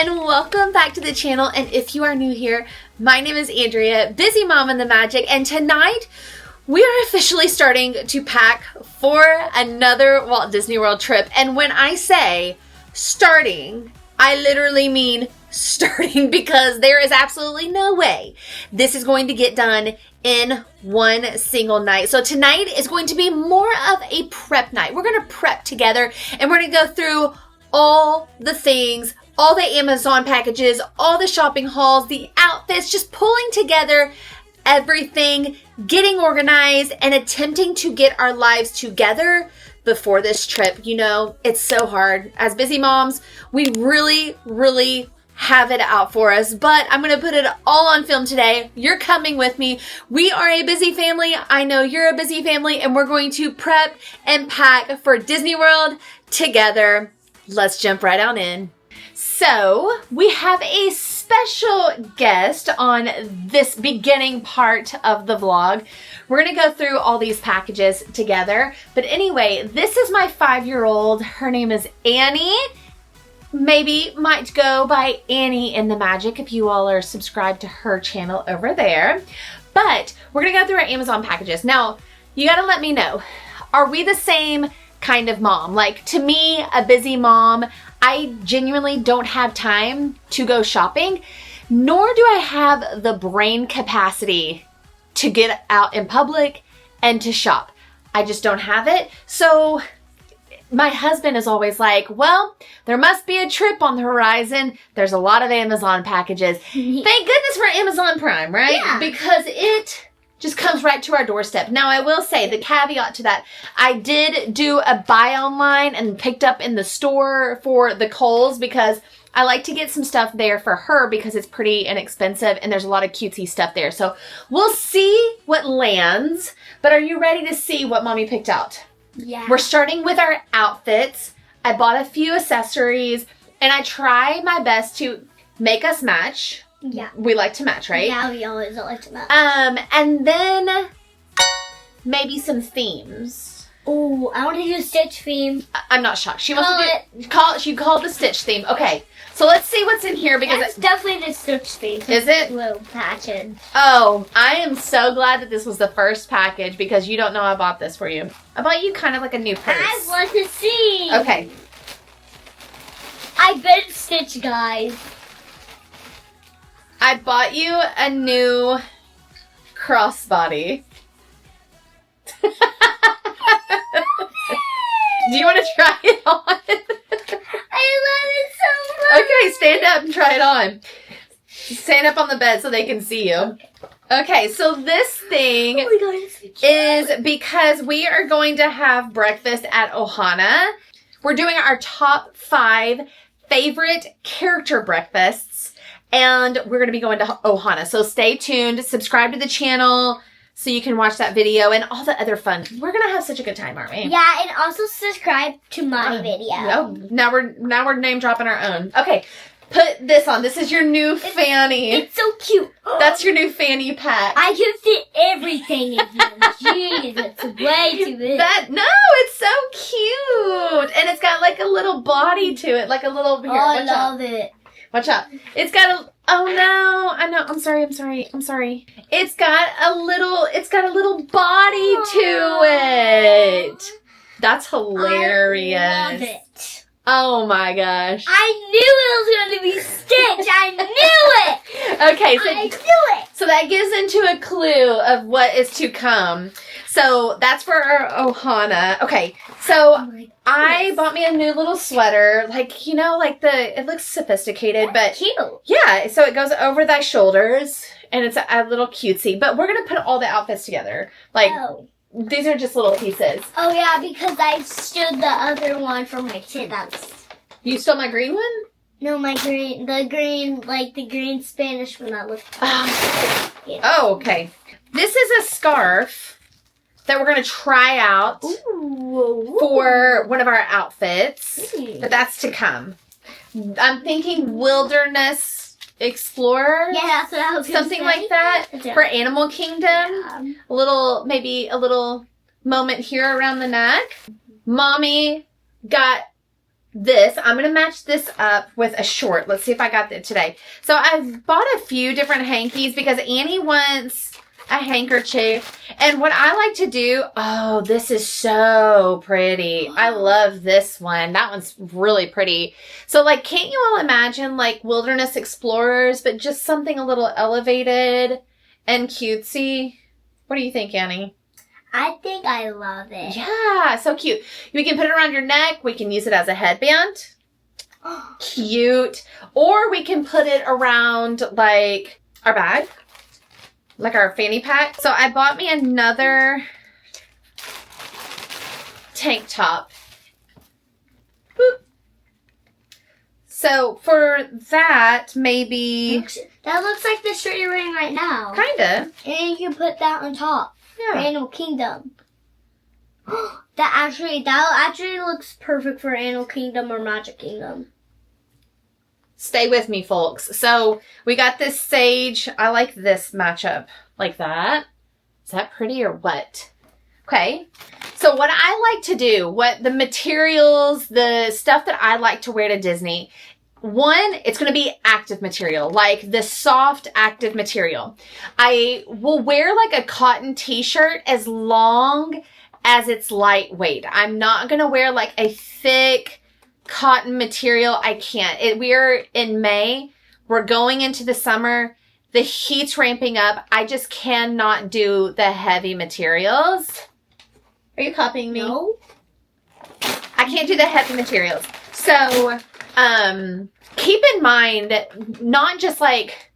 and welcome back to the channel. And if you are new here, my name is Andrea, Busy Mom in the Magic, and tonight we are officially starting to pack for another Walt Disney World trip. And when I say starting, I literally mean starting, because there is absolutely no way this is going to get done in one single night. So tonight is going to be more of a prep night. We're going to prep together and we're going to go through all the things, all the Amazon packages, all the shopping hauls, the outfits, just pulling together everything, getting organized, and attempting to get our lives together before this trip. You know, it's so hard. As busy moms, we really have it out for us, but I'm going to put it all on film today. You're coming with me. We are a busy family. I know you're a busy family, and we're going to prep and pack for Disney World together. Let's jump right on in. So we have a special guest on this beginning part of the vlog. We're going to go through all these packages together. But anyway, this is my 5-year-old. Her name is Annie. Maybe might go by Annie in the Magic if you all are subscribed to her channel over there. But we're going to go through our Amazon packages. Now, you got to let me know, are we the same kind of mom? Like, to me, a busy mom, I genuinely don't have time to go shopping, nor do I have the brain capacity to get out in public and to shop. I just don't have it. So my husband is always like, well, there must be a trip on the horizon. There's a lot of Amazon packages. Thank goodness for Amazon Prime, right? Yeah. Because it just comes right to our doorstep. Now, I will say the caveat to that, I did do a buy online and picked up in the store for the kohls, because I like to get some stuff there for her because it's pretty inexpensive and there's a lot of cutesy stuff there. So we'll see what lands, but are you ready to see what Mommy picked out? Yeah. We're starting with our outfits. I bought a few accessories and I try my best to make us match. Yeah. We like to match, right? Yeah, we always like to match. And then maybe some themes. Oh, I want to do a Stitch theme. I'm not shocked. She called the Stitch theme. Okay. So let's see what's in here, because it's definitely the Stitch theme. Is it? Little package. Oh, I am so glad that this was the first package, because you don't know I bought this for you. I bought you kind of like a new purse. I want to see. Okay. I bet it's Stitch, guys. I bought you a new crossbody. Do you want to try it on? I love it so much. Okay, stand up and try it on. Stand up on the bed so they can see you. Okay, so this thing is because we are going to have breakfast at Ohana. We're doing our top 5 favorite character breakfasts, and we're going to be going to Ohana. So stay tuned, subscribe to the channel so you can watch that video and all the other fun. We're going to have such a good time, aren't we? Yeah, and also subscribe to my video. Oh, now we're name dropping our own. Okay, put this on. This is your new fanny. It's so cute. That's your new fanny pack. I can fit everything in here. Jeez, it's way too big. No, it's so cute. And it's got like a little body to it, like a little... Here, I love it. Watch out. It's got a... Oh no, I know. I'm sorry. It's got a little body to it. That's hilarious. I love it. Oh my gosh. I knew it was going to be Stitch. I knew it. Okay, I knew it. So that gives into a clue of what is to come. So that's for our Ohana. Okay, so I bought me a new little sweater. Like, you know, like it looks sophisticated, that's but cute. Yeah, so it goes over thy shoulders and it's a little cutesy. But we're going to put all the outfits together. Like, these are just little pieces. Oh yeah, because I stole the other one from my kid. You stole my green one? No, the green Spanish one that looked. Oh, okay. This is a scarf that we're going to try out for one of our outfits. But that's to come. I'm thinking wilderness explorer. Yeah, that's what I was going to say. Something like that for Animal Kingdom. Yeah. Maybe a little moment here around the neck. Mommy got this. I'm going to match this up with a short. Let's see if I got it today. So I've bought a few different hankies because Annie wants a handkerchief. And what I like to do, oh, this is so pretty. I love this one. That one's really pretty. So like, can't you all imagine like wilderness explorers, but just something a little elevated and cutesy? What do you think, Annie? I think I love it. Yeah, so cute. We can put it around your neck. We can use it as a headband. Cute. Or we can put it around like our bag. Like our fanny pack. So I bought me another tank top. Boop. So for that, maybe... That looks like the shirt you're wearing right now. Kinda. And you can put that on top. Yeah. Animal Kingdom. That actually looks perfect for Animal Kingdom or Magic Kingdom. Stay with me, folks. So we got this sage. I like this matchup like that. Is that pretty or what? Okay. So what I like to do, what the materials, the stuff that I like to wear to Disney, one, it's going to be active material, like the soft active material. I will wear like a cotton t-shirt as long as it's lightweight. I'm not going to wear like a thick cotton material. I can't. We're in May. We're going into the summer. The heat's ramping up. I just cannot do the heavy materials. Are you copying me? No. I can't do the heavy materials. So, keep in mind, not just like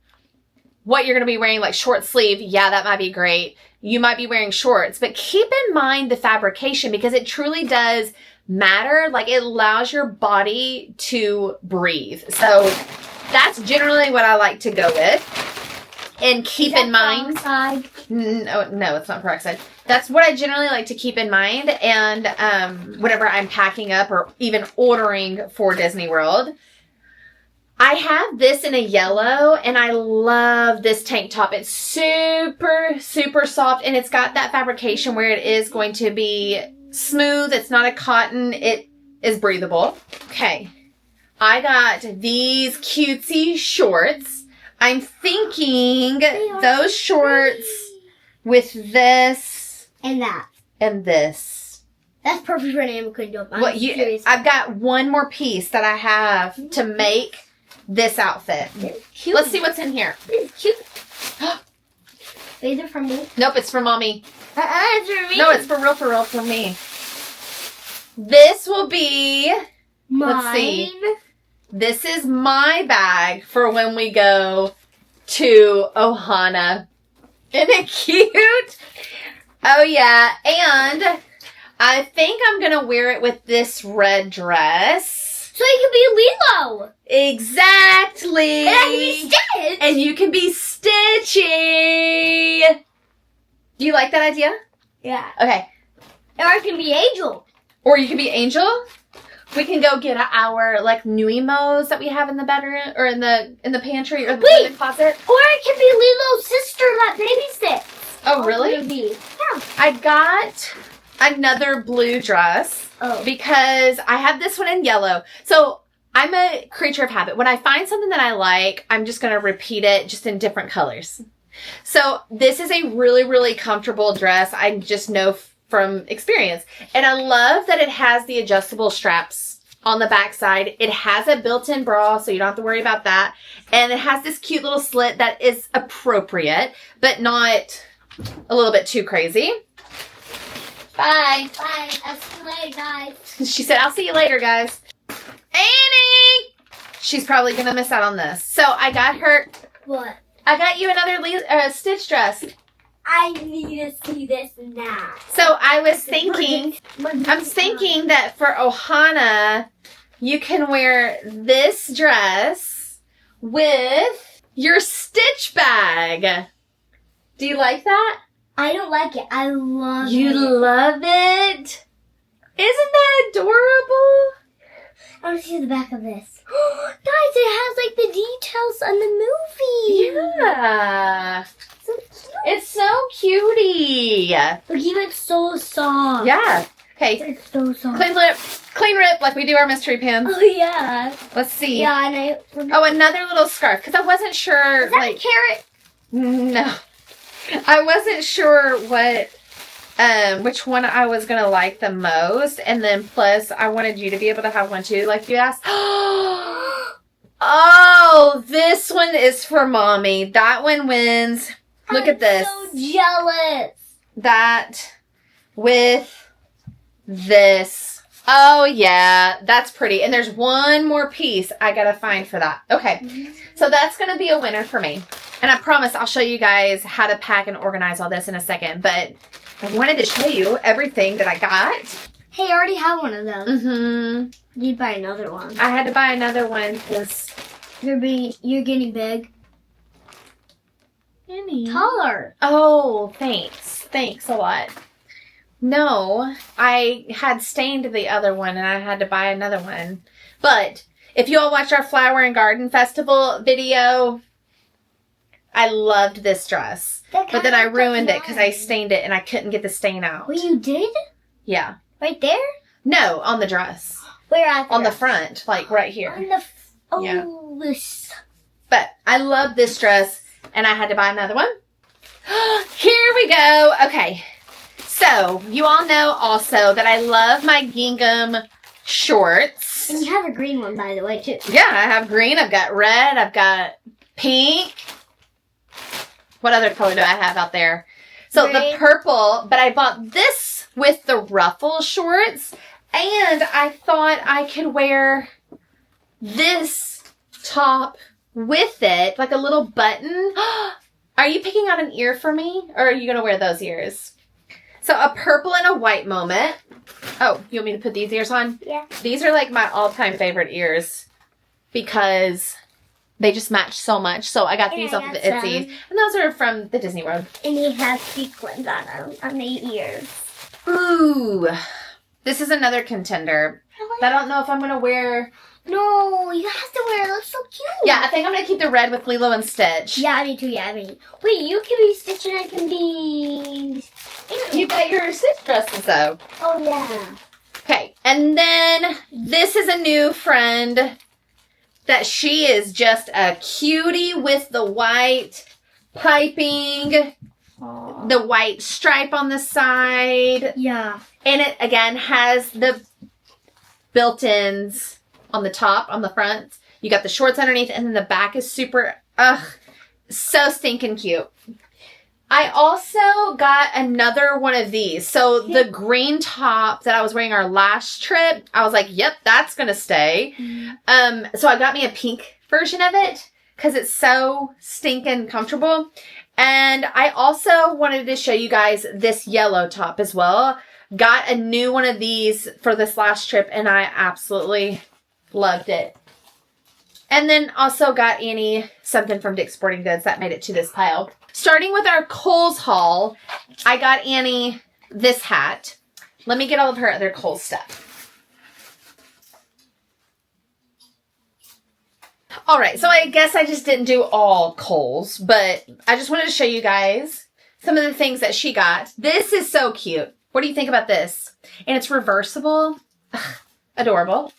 what you're going to be wearing, like short sleeve. Yeah, that might be great. You might be wearing shorts, but keep in mind the fabrication because it truly does matter. Like it allows your body to breathe. So that's generally what I like to go with. And keep in mind, no, it's not peroxide. That's what I generally like to keep in mind. And whenever I'm packing up or even ordering for Disney World, I have this in a yellow and I love this tank top. It's super, super soft and it's got that fabrication where it is going to be smooth. It's not a cotton. It is breathable. Okay. I got these cutesy shorts. I'm thinking those shorts with this and that and this. That's perfect for an Animal Kingdom. I've got one more piece that I have to make this outfit. Cute. Let's see what's in here. It's cute. These are for me. Nope, it's for mommy. It's for me. No, it's for real for me. This will be, let's see. This is my bag for when we go to Ohana. Isn't it cute? Oh yeah, and I think I'm going to wear it with this red dress. So you can be Lilo. Exactly. And I can be Stitch. And you can be Stitchy. Do you like that idea? Yeah. Okay. Or I can be Angel. Or you can be Angel. We can go get our like Nuimos that we have in the bedroom or in the pantry or in the closet. Or I can be Lilo's sister that babysits. Oh, really? Yeah. I got another blue dress because I have this one in yellow. So I'm a creature of habit. When I find something that I like, I'm just going to repeat it just in different colors. So this is a really, really comfortable dress. I just know from experience. And I love that it has the adjustable straps on the back side. It has a built-in bra, so you don't have to worry about that. And it has this cute little slit that is appropriate, but not a little bit too crazy. Bye. Bye. I'll see you later, guys. She said, I'll see you later, guys. Annie! She's probably going to miss out on this. So I got her... What? I got you another Stitch dress. I need to see this now. So I was thinking, I'm thinking that for Ohana, you can wear this dress with your Stitch bag. Do you like that? I don't like it. I love it. You love it? Isn't that adorable? I want to see the back of this. Guys, it has like the details on the movie. Yeah. So cute. It's so cutie. Look, even it's so soft. Yeah. Okay. It's so soft. Clean rip like we do our mystery pins. Oh, yeah. Let's see. Yeah, and Oh, another little scarf. Because I wasn't sure. Is that a carrot? No. I wasn't sure which one I was going to like the most. And then plus, I wanted you to be able to have one too, like you asked. Oh, this one is for Mommy. That one wins. Look at this. I'm so jealous. That with this. Oh, yeah. That's pretty. And there's one more piece I got to find for that. Okay. So that's going to be a winner for me. And I promise I'll show you guys how to pack and organize all this in a second. But I wanted to show you everything that I got. Hey, I already have one of those. Mm-hmm. You buy another one. I had to buy another one because... You're getting big. Taller. Oh, thanks. Thanks a lot. No, I had stained the other one and I had to buy another one. But if you all watched our Flower and Garden Festival video, I loved this dress. But then I ruined it because I stained it and I couldn't get the stain out. Well, you did? Yeah. Right there? No, on the dress. Where at? On the front, like right here. On the Yeah. This. But I love this dress and I had to buy another one. Here we go. Okay. So, you all know also that I love my gingham shorts. And you have a green one, by the way, too. Yeah, I have green. I've got red. I've got pink. What other color do I have out there? So, the purple. But I bought this with the ruffle shorts. And I thought I could wear this top with it. Like a little button. Are you picking out an ear for me? Or are you going to wear those ears? So a purple and a white moment. Oh, you want me to put these ears on? Yeah. These are like my all-time favorite ears because they just match so much. So I got these off of the Etsy. And those are from the Disney World. And they have sequins on them, on the ears. Ooh. This is another contender. I don't know if I'm going to wear... No, you have to wear it. It looks so cute. Yeah, I think I'm going to keep the red with Lilo and Stitch. Yeah, me too. Yeah, me. Wait, you can be Stitch and I can be... You got your Stitch dresses, though. Oh, yeah. Okay, and then this is a new friend that she is just a cutie with the white piping, the white stripe on the side. Yeah. And it, again, has the built-ins on the top, on the front. You got the shorts underneath, and then the back is super, so stinking cute. I also got another one of these. So the green top that I was wearing our last trip, I was like, yep, that's going to stay. So I got me a pink version of it because it's so stinking comfortable. And I also wanted to show you guys this yellow top as well. Got a new one of these for this last trip, and I absolutely loved it. And then also got Annie something from Dick's Sporting Goods that made it to this pile. Starting with our Kohl's haul, I got Annie this hat. Let me get all of her other Kohl's stuff. All right, so I guess I just didn't do all Kohl's, but I just wanted to show you guys some of the things that she got. This is so cute. What do you think about this? And it's reversible. Ugh, adorable.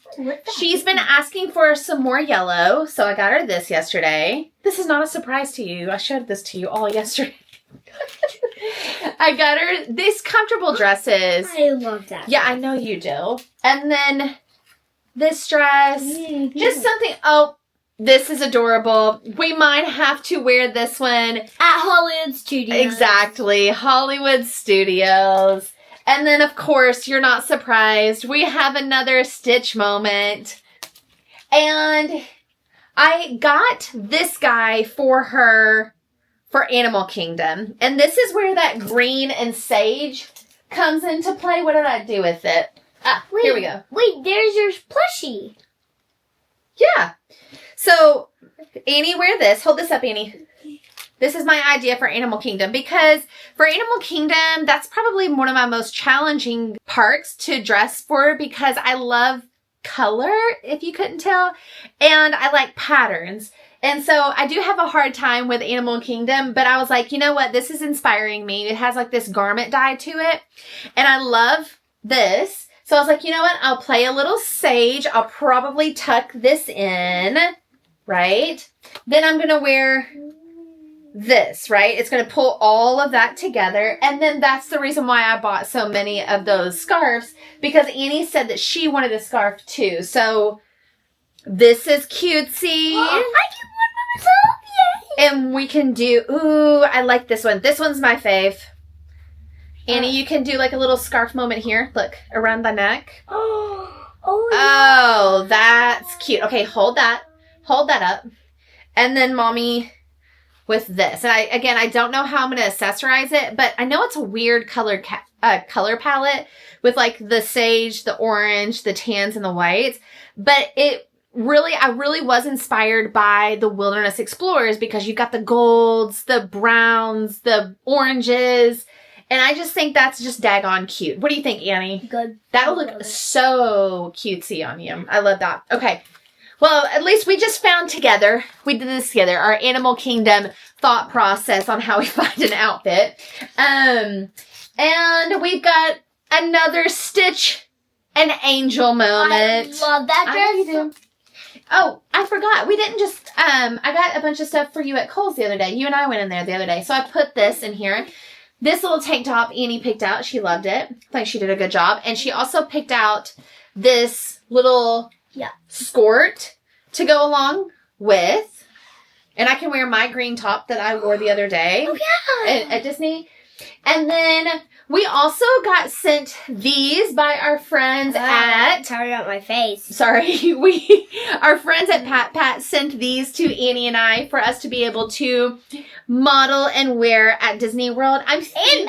She's been asking for some more yellow, so I got her this yesterday. This is not a surprise to you. I showed this to you all yesterday. I got her these comfortable dresses. I love that. Yeah, I know you do. And then this dress. Mm-hmm. Just something. Oh, this is adorable. We might have to wear this one at Hollywood Studios. Exactly. Hollywood Studios. And then, of course, you're not surprised. We have another Stitch moment. And I got this guy for her for Animal Kingdom. And this is where that green and sage comes into play. What did I do with it? Wait, here we go. Wait, there's your plushie. Yeah. So, Annie, wear this. Hold this up, Annie. This is my idea for Animal Kingdom because for Animal Kingdom, that's probably one of my most challenging parks to dress for because I love color, if you couldn't tell, and I like patterns. And so I do have a hard time with Animal Kingdom, but I was like, you know what? This is inspiring me. It has like this garment dye to it, and I love this. So I was like, you know what? I'll play a little sage. I'll probably tuck this in, right? Then I'm going to wear this, right? It's going to pull all of that together. And then that's the reason why I bought so many of those scarves, because Annie said that she wanted a scarf too. So this is cutesy. I can one by myself. Yay! And we can do, ooh, I like this one. This one's my fave. Annie, you can do like a little scarf moment here. Look, around the neck. Oh, that's cute. Okay, hold that. Hold that up. And then mommy with this. And I don't know how I'm going to accessorize it, but I know it's a weird color palette with like the sage, the orange, the tans, and the whites. But I really was inspired by the Wilderness Explorers, because you've got the golds, the browns, the oranges. And I just think that's just daggone cute. What do you think, Annie? Good. That'll look so cutesy on you. I love that. Okay. Well, at least we just found together, we did this together, our Animal Kingdom thought process on how we find an outfit. And we've got another Stitch and Angel moment. I love that dress. I know you do. Oh, I forgot. We didn't just, I got a bunch of stuff for you at Kohl's the other day. You and I went in there the other day. So I put this in here. This little tank top Annie picked out. She loved it. I think she did a good job. And she also picked out this little skirt to go along with. And I can wear my green top that I wore the other day at Disney. And then we also got sent these by our friends at... Sorry about my face. Sorry. Our friends at Pat sent these to Annie and I for us to be able to model and wear at Disney World. I'm thinking...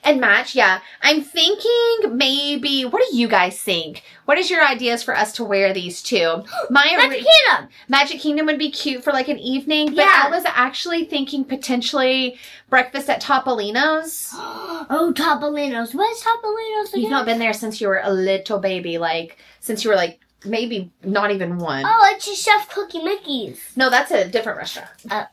And match, yeah. I'm thinking maybe... What do you guys think? What is your ideas for us to wear these to? Magic Kingdom! Magic Kingdom would be cute for like an evening. But Yeah. I was actually thinking potentially breakfast at Topolino's. Oh, Topolino's. What is Topolino's again? You've not been there since you were a little baby. Like, since you were like, maybe not even one. Oh, it's just Chef Cookie Mickey's. No, that's a different restaurant. Oh.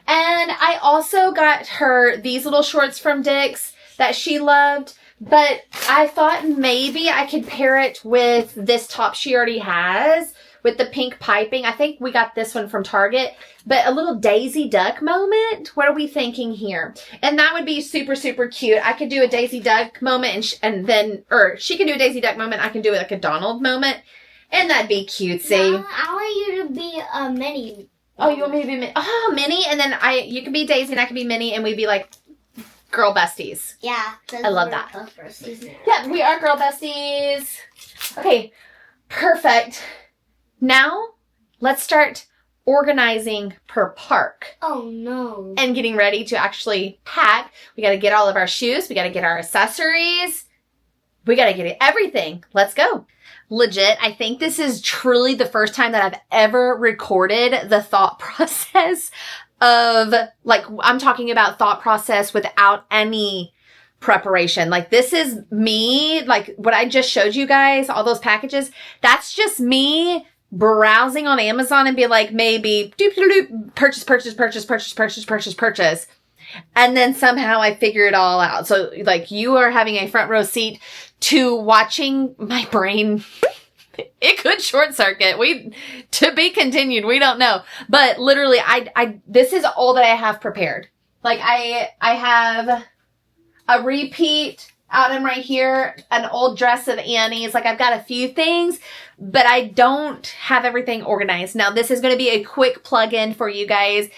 And I also got her these little shorts from Dick's that she loved, but I thought maybe I could pair it with this top she already has with the pink piping. I think we got this one from Target, but a little Daisy Duck moment. What are we thinking here? And that would be super, super cute. I could do a Daisy Duck moment or she can do a Daisy Duck moment. I can do like a Donald moment, and that'd be cutesy. No, I want you to be a Minnie. Oh, you want me to be Minnie? Oh, Minnie, and then you could be Daisy and I could be Minnie, and we'd be like girl besties. Yeah. I love that. Besties. Yeah, we are girl besties. Okay, perfect. Now, let's start organizing per park Oh, no. and getting ready to actually pack. We got to get all of our shoes. We got to get our accessories. We got to get everything. Let's go. Legit, I think this is truly the first time that I've ever recorded the thought process of, like, I'm talking about thought process without any preparation. Like, this is me, like what I just showed you guys, all those packages, that's just me browsing on Amazon and be like, maybe purchase. And then somehow I figure it all out. So like, you are having a front row seat to watching my brain. It could short circuit. To be continued. We don't know. But literally, this is all that I have prepared. Like, I have a repeat item right here, an old dress of Annie's. Like, I've got a few things, but I don't have everything organized. Now, this is going to be a quick plug-in for you guys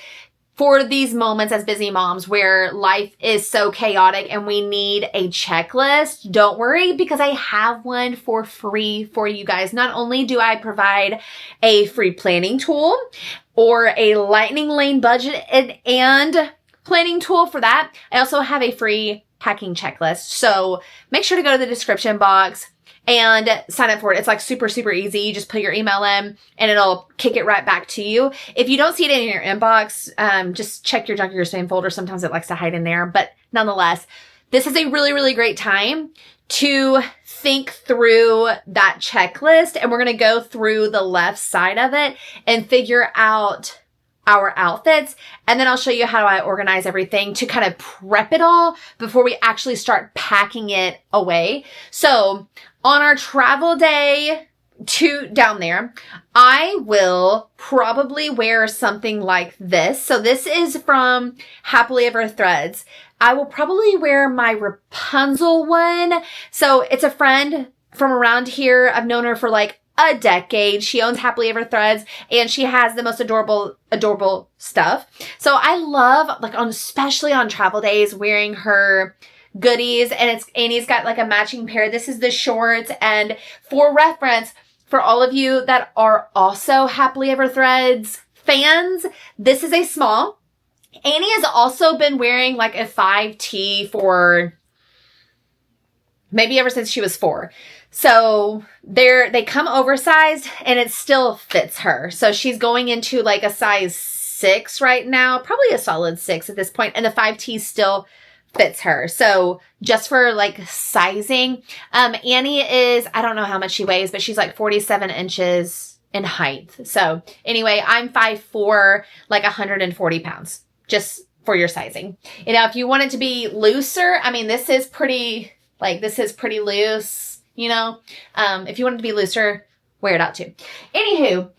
for these moments as busy moms where life is so chaotic and we need a checklist. Don't worry, because I have one for free for you guys. Not only do I provide a free planning tool or a lightning lane budget and planning tool for that, I also have a free packing checklist. So make sure to go to the description box and sign up for it. It's like super, super easy. You just put your email in and it'll kick it right back to you. If you don't see it in your inbox, just check your junk or your spam folder. Sometimes it likes to hide in there, but nonetheless, this is a really, really great time to think through that checklist. And we're going to go through the left side of it and figure out our outfits, and then I'll show you how I organize everything to kind of prep it all before we actually start packing it away. So on our travel day to down there, I will probably wear something like this. So this is from Happily Ever Threads. I will probably wear my Rapunzel one. So it's a friend from around here. I've known her for like a decade. She owns Happily Ever Threads, and she has the most adorable stuff. So I love, like, especially on travel days, wearing her goodies. And Annie's got like a matching pair. This is the shorts. And for reference, for all of you that are also Happily Ever Threads fans, this is a small. Annie has also been wearing like a 5T for maybe ever since she was 4. So they come oversized, and it still fits her. So she's going into like a size 6 right now, probably a solid 6 at this point, and the 5T still fits her. So just for like sizing, Annie is, I don't know how much she weighs, but she's like 47 inches in height. So anyway, I'm 5'4", like 140 pounds, just for your sizing. You know, if you want it to be looser, I mean, this is pretty loose. You know, if you want it to be looser, wear it out too. Anywho,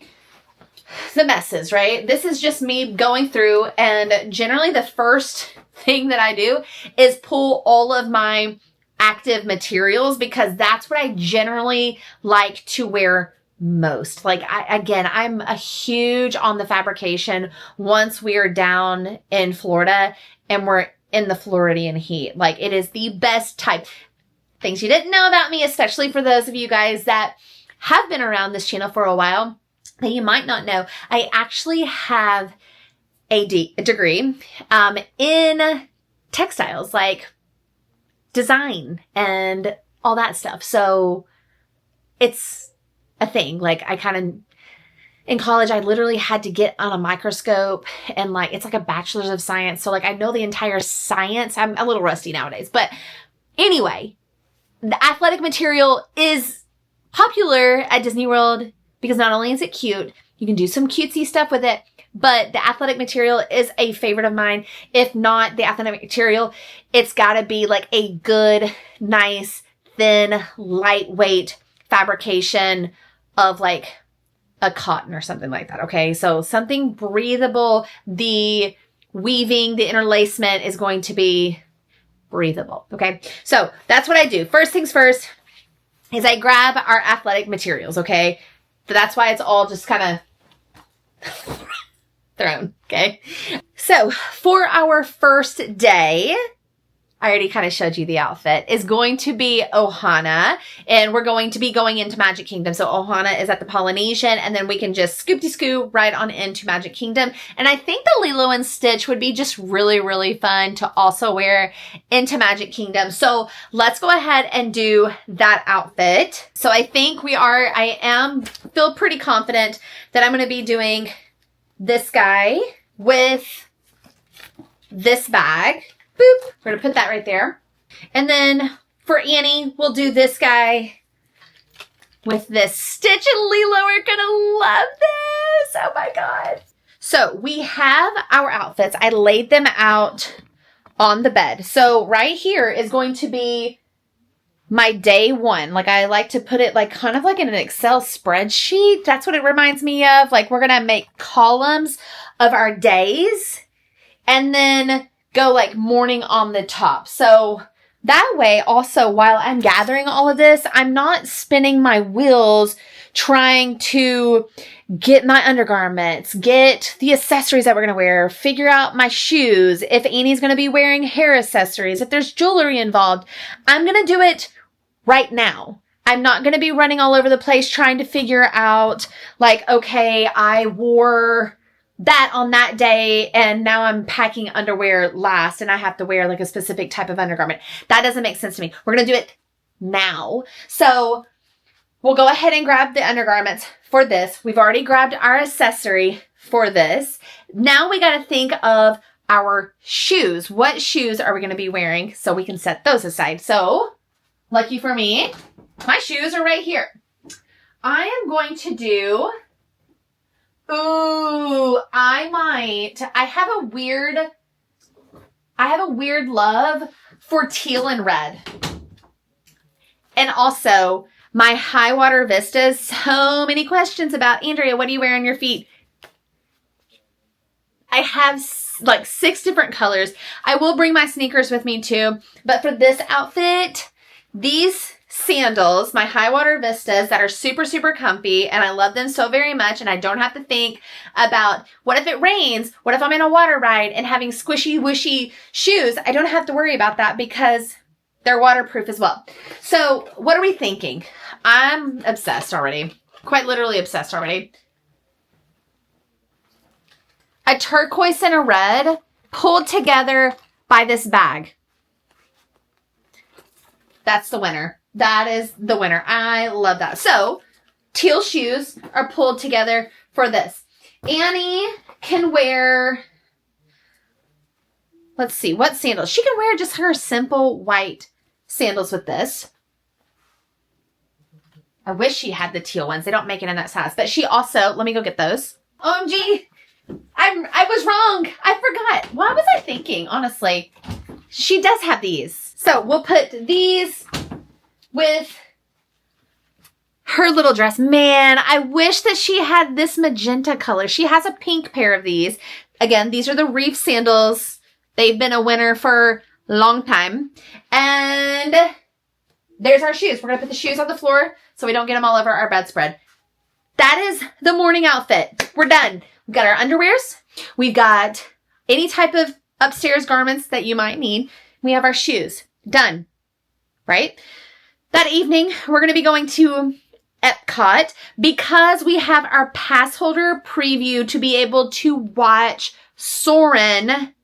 the messes, right? This is just me going through, and generally the first thing that I do is pull all of my active materials, because that's what I generally like to wear most. Like, I'm a huge on the fabrication once we are down in Florida and we're in the Floridian heat. Like, it is the best type. Things you didn't know about me, especially for those of you guys that have been around this channel for a while, that you might not know, I actually have a degree in textiles, like design and all that stuff. So it's a thing. Like, in college, I literally had to get on a microscope, and like, it's like a bachelor's of science. So like, I know the entire science. I'm a little rusty nowadays, but anyway, the athletic material is popular at Disney World because not only is it cute, you can do some cutesy stuff with it, but the athletic material is a favorite of mine. If not the athletic material, it's gotta be like a good, nice, thin, lightweight fabrication of like a cotton or something like that, okay? So something breathable. The weaving, the interlacement is going to be breathable, okay? So that's what I do. First things first is I grab our athletic materials, okay? So that's why it's all just kind of thrown, okay? So for our first day, I already kind of showed you the outfit, is going to be Ohana, and we're going to be going into Magic Kingdom. So Ohana is at the Polynesian, and then we can just scoop-de-scoop right on into Magic Kingdom. And I think the Lilo and Stitch would be just really, really fun to also wear into Magic Kingdom. So let's go ahead and do that outfit. So I think feel pretty confident that I'm going to be doing this guy with this bag. Boop. We're going to put that right there. And then for Annie, we'll do this guy with this. Stitch and Lilo are going to love this. Oh my God. So we have our outfits. I laid them out on the bed. So right here is going to be my day one. Like, I like to put it like kind of like in an Excel spreadsheet. That's what it reminds me of. Like, we're going to make columns of our days, and then go like morning on the top. So that way also, while I'm gathering all of this, I'm not spinning my wheels trying to get my undergarments, get the accessories that we're going to wear, figure out my shoes, if Annie's going to be wearing hair accessories, if there's jewelry involved. I'm going to do it right now. I'm not going to be running all over the place trying to figure out like, okay, I wore that on that day, and now I'm packing underwear last, and I have to wear like a specific type of undergarment. That doesn't make sense to me. We're going to do it now. So we'll go ahead and grab the undergarments for this. We've already grabbed our accessory for this. Now we got to think of our shoes. What shoes are we going to be wearing so we can set those aside? So lucky for me, my shoes are right here. I am going to do Ooh, I have a weird love for teal and red. And also, my high water Vistas, so many questions about, Andrea, what do you wear on your feet? I have like 6 different colors. I will bring my sneakers with me too. But for this outfit, these sandals, my high water Vistas that are super, super comfy, and I love them so very much, and I don't have to think about what if it rains, what if I'm in a water ride and having squishy, whooshy shoes. I don't have to worry about that because they're waterproof as well. So what are we thinking? I'm obsessed already. Quite literally obsessed already. A turquoise and a red pulled together by this bag. That's the winner. That is the winner. I love that. So, teal shoes are pulled together for this. Annie can wear, let's see, what sandals? She can wear just her simple white sandals with this. I wish she had the teal ones. They don't make it in that size. But she also, let me go get those. OMG. I was wrong. I forgot. What was I thinking? Honestly, she does have these. So we'll put these with her little dress. Man, I wish that she had this magenta color. She has a pink pair of these. Again, these are the Reef sandals. They've been a winner for a long time. And there's our shoes. We're going to put the shoes on the floor so we don't get them all over our bedspread. That is the morning outfit. We're done. We've got our underwears. We've got any type of upstairs garments that you might need. We have our shoes. Done. Right? That evening, we're going to be going to Epcot because we have our pass holder preview to be able to watch Soarin'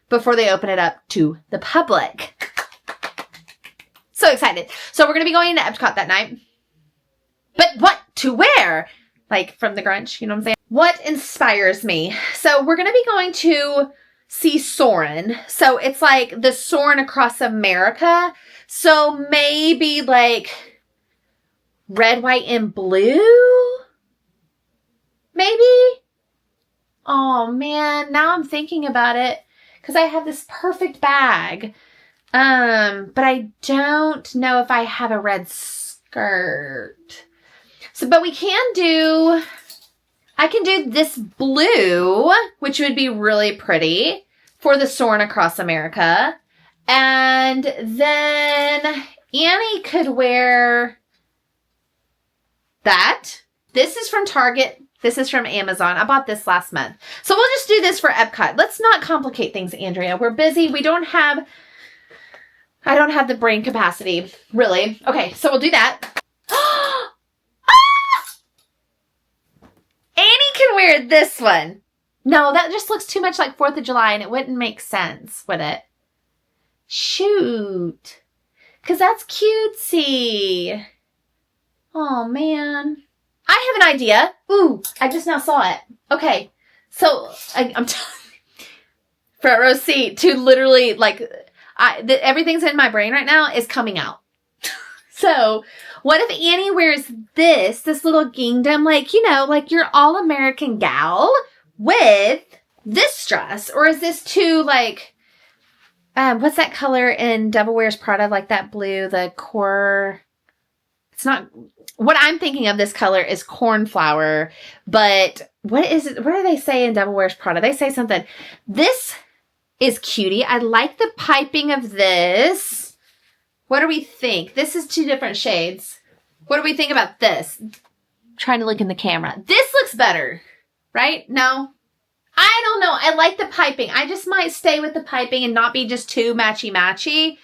before they open it up to the public. So excited. So we're going to be going to Epcot that night. But what to wear? Like from the Grunch, you know what I'm saying? What inspires me? So we're going to be going to see Soarin'. So it's like the Soarin' Across America. So maybe like red, white, and blue? Maybe? Oh man, now I'm thinking about it because I have this perfect bag. But I don't know if I have a red skirt. So, but I can do this blue, which would be really pretty for the Soarin' Across America. And then Annie could wear that. This is from Target. This is from Amazon. I bought this last month. So we'll just do this for Epcot. Let's not complicate things, Andrea. We're busy. I don't have the brain capacity, really. Okay, so we'll do that. Annie can wear this one. No, that just looks too much like 4th of July and it wouldn't make sense, would it? Shoot. Because that's cutesy. Oh, man. I have an idea. Ooh, I just now saw it. Okay, so I'm telling you, front row seat to literally like, everything's in my brain right now is coming out. So what if Annie wears this little gingham, like, you know, like your all-American gal with this dress? Or is this too, like, what's that color in Devil Wears Prada? Like that blue, the core. It's not, what I'm thinking of this color is cornflower. But what is it? What do they say in Devil Wears Prada? They say something. This is cutie. I like the piping of this. What do we think? This is 2 different shades. What do we think about this? I'm trying to look in the camera. This looks better, right? No? I don't know. I like the piping. I just might stay with the piping and not be just too matchy-matchy,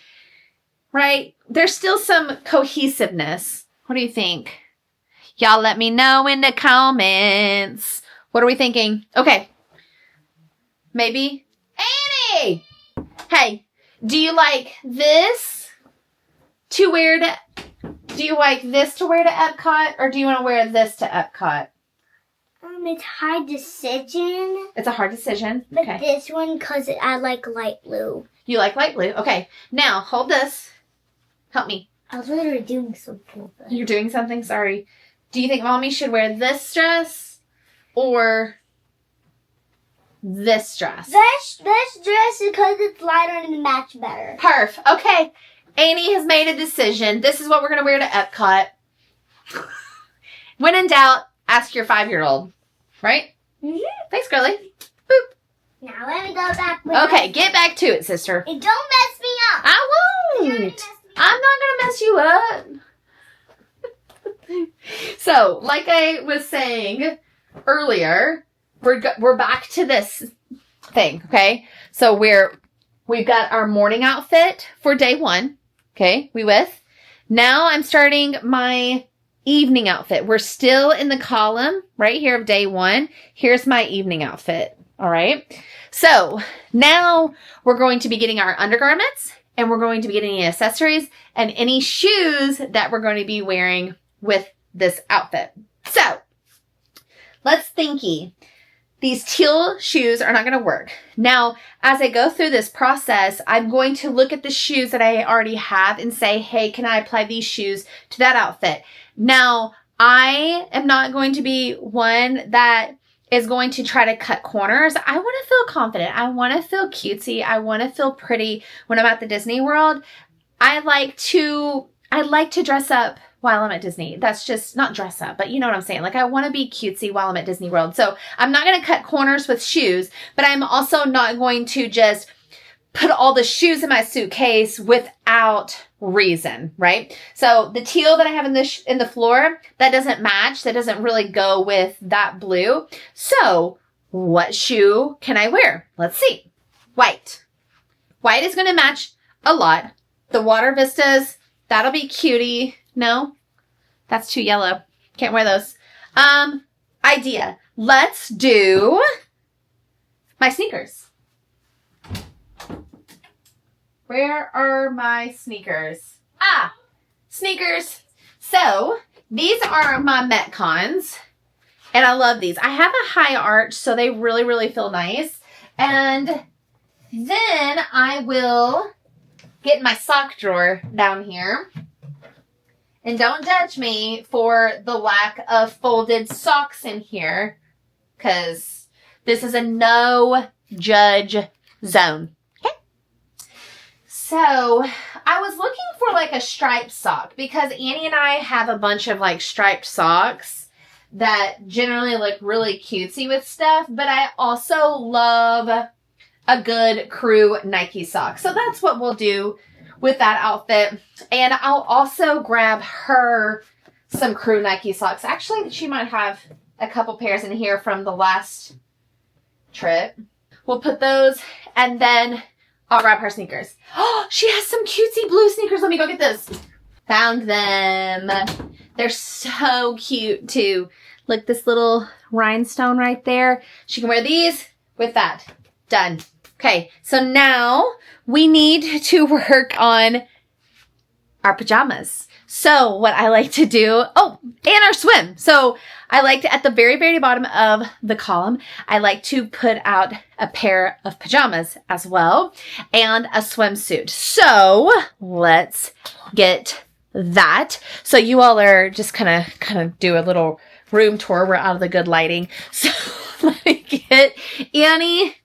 right? There's still some cohesiveness. What do you think? Y'all let me know in the comments. What are we thinking? Okay. Maybe? Annie! Hey, do you like this? Do you like this to wear to Epcot, or do you want to wear this to Epcot? It's a hard decision. It's a hard decision. But okay. This one, because I like light blue. You like light blue? Okay. Now, hold this. Help me. I was literally doing something. You're doing something? Sorry. Do you think Mommy should wear this dress or this dress? This dress because it's lighter and it match better. Perf. Okay. Annie has made a decision. This is what we're going to wear to Epcot. When in doubt, ask your 5-year-old. Right? Mm-hmm. Thanks, girly. Boop. Now let me go back. Okay, get back to it, sister. And don't mess me up. I won't. I'm not going to mess you up. So, like I was saying earlier, we're back to this thing, okay? So we've got our morning outfit for day 1, okay? We with? Now I'm starting my evening outfit. We're still in the column right here of day 1. Here's my evening outfit, all right? So now we're going to be getting our undergarments, and we're going to be getting any accessories and any shoes that we're going to be wearing with this outfit. So let's thinky. These teal shoes are not going to work. Now, as I go through this process, I'm going to look at the shoes that I already have and say, hey, can I apply these shoes to that outfit? Now, I am not going to be one that is going to try to cut corners. I want to feel confident. I want to feel cutesy. I want to feel pretty when I'm at the Disney World. I like to dress up while I'm at Disney. That's just not dress up, but you know what I'm saying. Like, I want to be cutesy while I'm at Disney World. So I'm not going to cut corners with shoes, but I'm also not going to just put all the shoes in my suitcase without reason, right? So the teal that I have in the floor, that doesn't match. That doesn't really go with that blue. So what shoe can I wear? Let's see. White. White is going to match a lot. The Water Vistas, that'll be cutie. No, that's too yellow. Can't wear those. Idea. Let's do my sneakers. Where are my sneakers? Sneakers. So these are my Metcons, and I love these. I have a high arch, so they really, really feel nice. And then I will get my sock drawer down here. And don't judge me for the lack of folded socks in here, because this is a no judge zone. Okay. So I was looking for like a striped sock, because Annie and I have a bunch of like striped socks that generally look really cutesy with stuff, but I also love a good crew Nike sock. So that's what we'll do with that outfit. And I'll also grab her some crew Nike socks. Actually, she might have a couple pairs in here from the last trip. We'll put those, and then I'll grab her sneakers. Oh, she has some cutesy blue sneakers. Let me go get those. Found them. They're so cute too. Look, this little rhinestone right there. She can wear these with that. Done. Okay, so now we need to work on our pajamas. So what I like to do, and our swim. So I like to, at the very, very bottom of the column, I like to put out a pair of pajamas as well, and a swimsuit. So let's get that. So you all are just kind of do a little room tour. We're out of the good lighting. So let me get Annie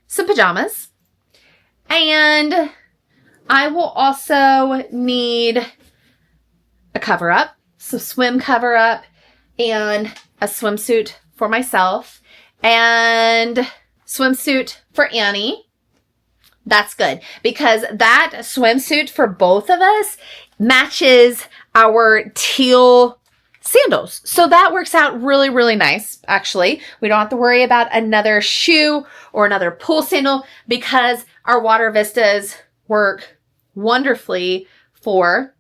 some pajamas. And I will also need a cover up, some swim cover up, and a swimsuit for myself, and swimsuit for Annie. That's good, because that swimsuit for both of us matches our teal sandals. So that works out really, really nice, actually. We don't have to worry about another shoe or another pool sandal, because our Water Vistas work wonderfully for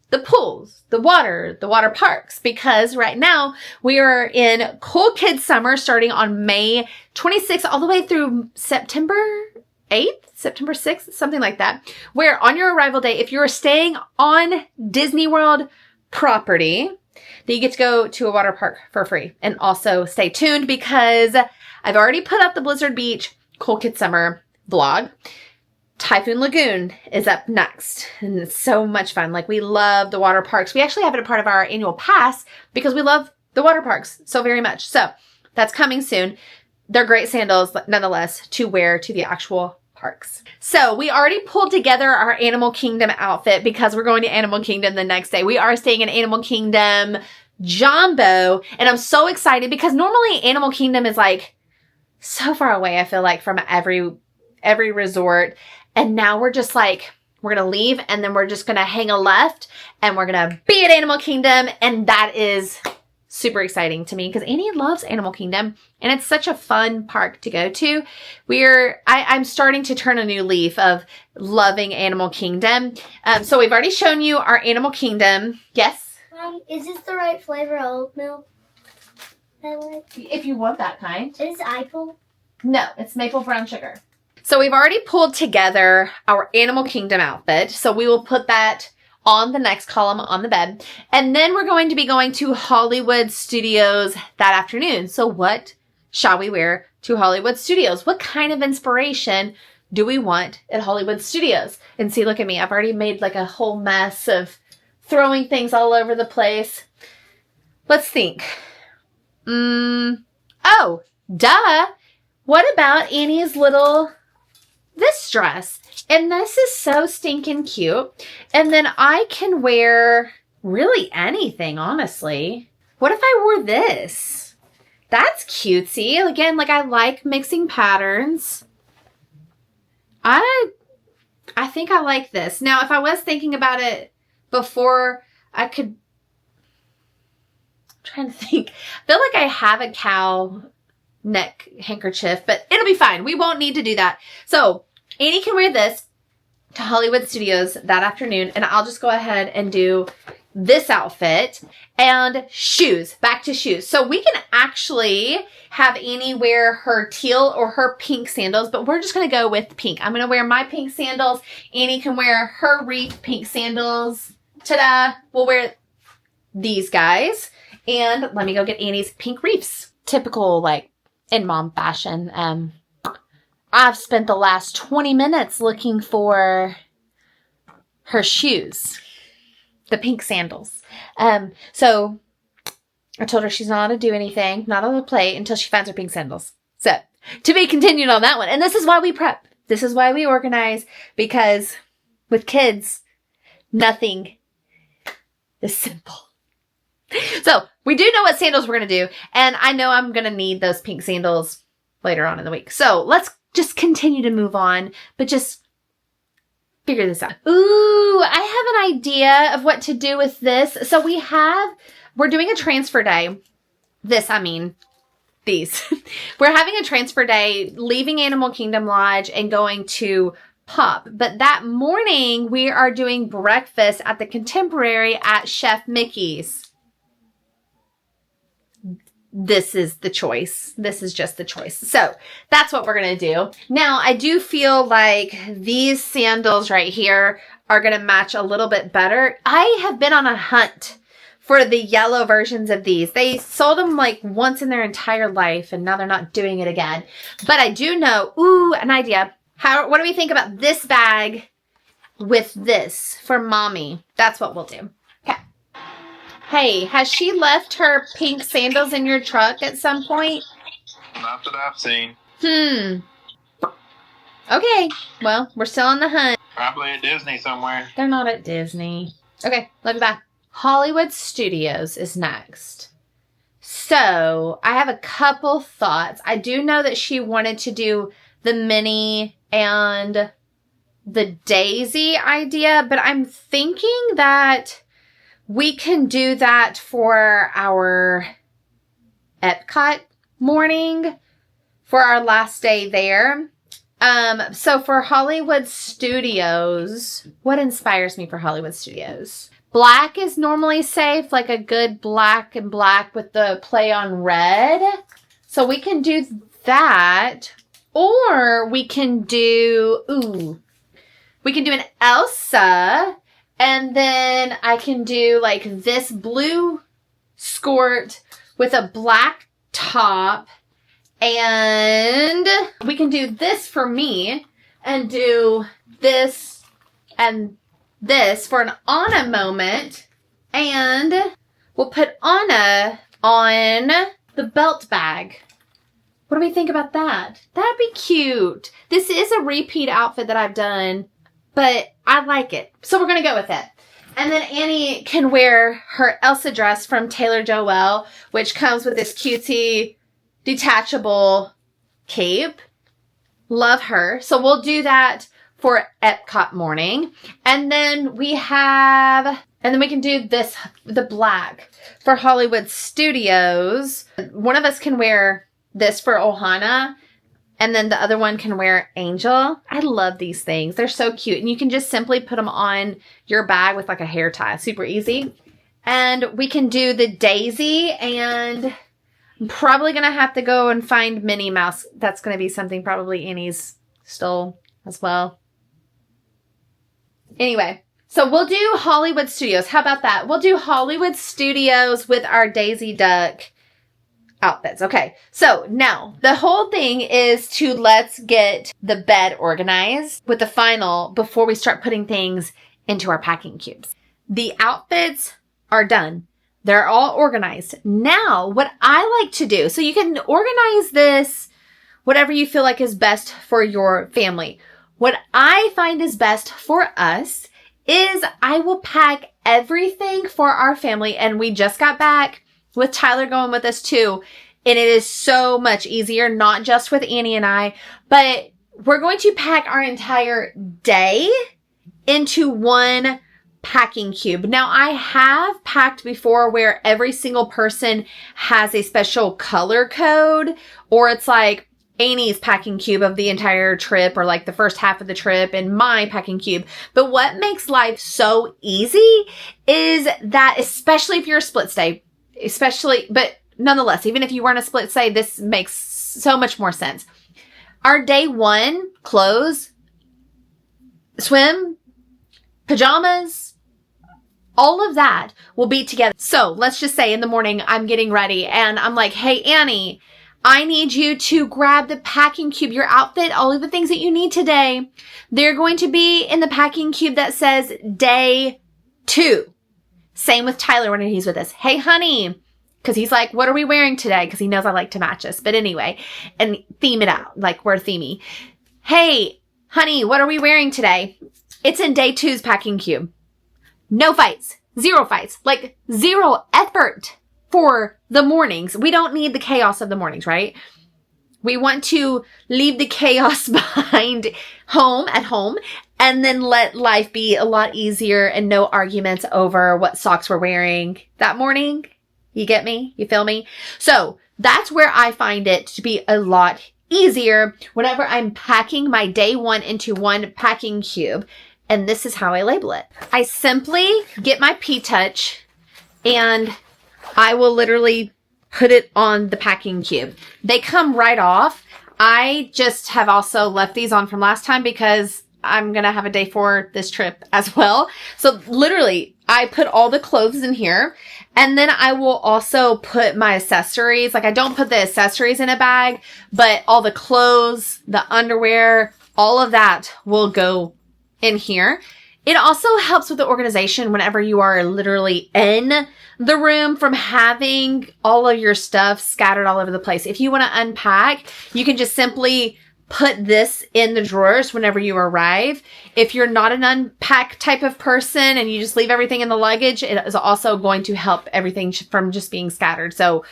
the pools, the water parks, because right now we are in Cool Kids Summer starting on May 26th all the way through September 8th, September 6th, something like that, where on your arrival day, if you're staying on Disney World property, then you get to go to a water park for free. And also stay tuned, because I've already put up the Blizzard Beach Cool Kids Summer vlog. Typhoon Lagoon is up next, and it's so much fun. Like, we love the water parks. We actually have it a part of our annual pass because we love the water parks so very much. So That's coming soon. They're great sandals, nonetheless, to wear to the actual parks. So we already pulled together our Animal Kingdom outfit because we're going to Animal Kingdom the next day. We are staying in Animal Kingdom Jumbo, and I'm so excited because normally Animal Kingdom is like so far away, I feel like, from every resort. And now we're just like, we're going to leave and then we're just going to hang a left and we're going to be at Animal Kingdom. And that is super exciting to me because Annie loves Animal Kingdom and it's such a fun park to go to. I'm starting to turn a new leaf of loving Animal Kingdom. So we've already shown you our Animal Kingdom. Yes? Is this the right flavor of oat milk? If you want that kind. Is it apple? No, it's maple brown sugar. So we've already pulled together our Animal Kingdom outfit. So we will put that on the next column on the bed. And then we're going to be going to Hollywood Studios that afternoon. So what shall we wear to Hollywood Studios? What kind of inspiration do we want at Hollywood Studios? And see, look at me. I've already made like a whole mess of throwing things all over the place. Let's think. Oh, duh. What about Annie's this dress? And this is so stinking cute. And then I can wear really anything, honestly. What if I wore this? That's cutesy. Again, like I like mixing patterns. I think I like this. Now, if I was thinking about it before, I'm trying to think. I feel like I have a cow neck handkerchief, but it'll be fine. We won't need to do that. So Annie can wear this to Hollywood Studios that afternoon, and I'll just go ahead and do this outfit and shoes. Back to shoes. So we can actually have Annie wear her teal or her pink sandals, but we're just going to go with pink. I'm going to wear my pink sandals. Annie can wear her reef pink sandals. Ta-da! We'll wear these guys. And let me go get Annie's pink reefs. Typical, like, in mom fashion. I've spent the last 20 minutes looking for her shoes. The pink sandals. So I told her she's not allowed to do anything, not on the plate until she finds her pink sandals. So to be continued on that one. And this is why we prep. This is why we organize, because with kids, nothing is simple. So we do know what sandals we're going to do. And I know I'm going to need those pink sandals later on in the week. So let's just continue to move on, but just figure this out. Ooh, I have an idea of what to do with this. So we're doing a transfer day. These. We're having a transfer day, leaving Animal Kingdom Lodge and going to Pop. But that morning, we are doing breakfast at the Contemporary at Chef Mickey's. This is the choice. This is just the choice. So that's what we're going to do. Now, I do feel like these sandals right here are going to match a little bit better. I have been on a hunt for the yellow versions of these. They sold them like once in their entire life and now they're not doing it again. But I do know, an idea. What do we think about this bag with this for mommy? That's what we'll do. Okay. Hey, has she left her pink sandals in your truck at some point? Not that I've seen. Okay, well, we're still on the hunt. Probably at Disney somewhere. They're not at Disney. Okay, love you, bye. Hollywood Studios is next. So, I have a couple thoughts. I do know that she wanted to do the Minnie and the Daisy idea, but I'm thinking that we can do that for our Epcot morning for our last day there. So for Hollywood Studios, what inspires me for Hollywood Studios? Black is normally safe, like a good black and black with the play on red. So we can do that. Or we can do, an Elsa. And then I can do like this blue skirt with a black top. And we can do this for me and do this and this for an Anna moment. And we'll put Anna on the the belt bag. What do we think about that? That'd be cute. This is a repeat outfit that I've done, but I like it. So we're going to go with it. And then Annie can wear her Elsa dress from Taylor Joelle, which comes with this cutesy detachable cape. Love her. So we'll do that for Epcot morning. And then we can do this, the black for Hollywood Studios. One of us can wear this for Ohana, and then the other one can wear Angel. I love these things. They're so cute. And you can just simply put them on your bag with like a hair tie. Super easy. And we can do the Daisy, and I'm probably going to have to go and find Minnie Mouse. That's going to be something probably Annie's stole as well. Anyway, so we'll do Hollywood Studios. How about that? We'll do Hollywood Studios with our Daisy Duck outfits. Okay, so now the whole thing is to let's get the bed organized with the final before we start putting things into our packing cubes. The outfits are done. They're all organized. Now, what I like to do, so you can organize this whatever you feel like is best for your family. What I find is best for us is I will pack everything for our family, and we just got back with Tyler going with us too. And it is so much easier, not just with Annie and I, but we're going to pack our entire day into one packing cube. Now, I have packed before where every single person has a special color code, or it's like Annie's packing cube of the entire trip, or like the first half of the trip, and my packing cube. But what makes life so easy is that, especially if you're a split stay, but nonetheless, even if you weren't a split stay, this makes so much more sense. Our day one clothes, swim, pajamas, all of that will be together. So let's just say in the morning, I'm getting ready and I'm like, hey, Annie, I need you to grab the packing cube, your outfit, all of the things that you need today. They're going to be in the packing cube that says day 2. Same with Tyler when he's with us. Hey, honey. Because he's like, what are we wearing today? Because he knows I like to match us. But anyway, and theme it out. Like, we're themey. Hey, honey, what are we wearing today? It's in day 2's packing cube. No fights. 0 fights. Like, 0 effort for the mornings. We don't need the chaos of the mornings, right? We want to leave the chaos behind at home, and then let life be a lot easier and no arguments over what socks we're wearing that morning. You get me? You feel me? So that's where I find it to be a lot easier whenever I'm packing my day one into one packing cube. And this is how I label it. I simply get my P-Touch and I will literally put it on the packing cube. They come right off. I just have also left these on from last time because I'm going to have a day 4 this trip as well. So literally, I put all the clothes in here, and then I will also put my accessories. Like, I don't put the accessories in a bag, but all the clothes, the underwear, all of that will go in here. It also helps with the organization whenever you are literally in the room from having all of your stuff scattered all over the place. If you want to unpack, you can just simply put this in the drawers whenever you arrive. If you're not an unpack type of person and you just leave everything in the luggage, it is also going to help everything from just being scattered. So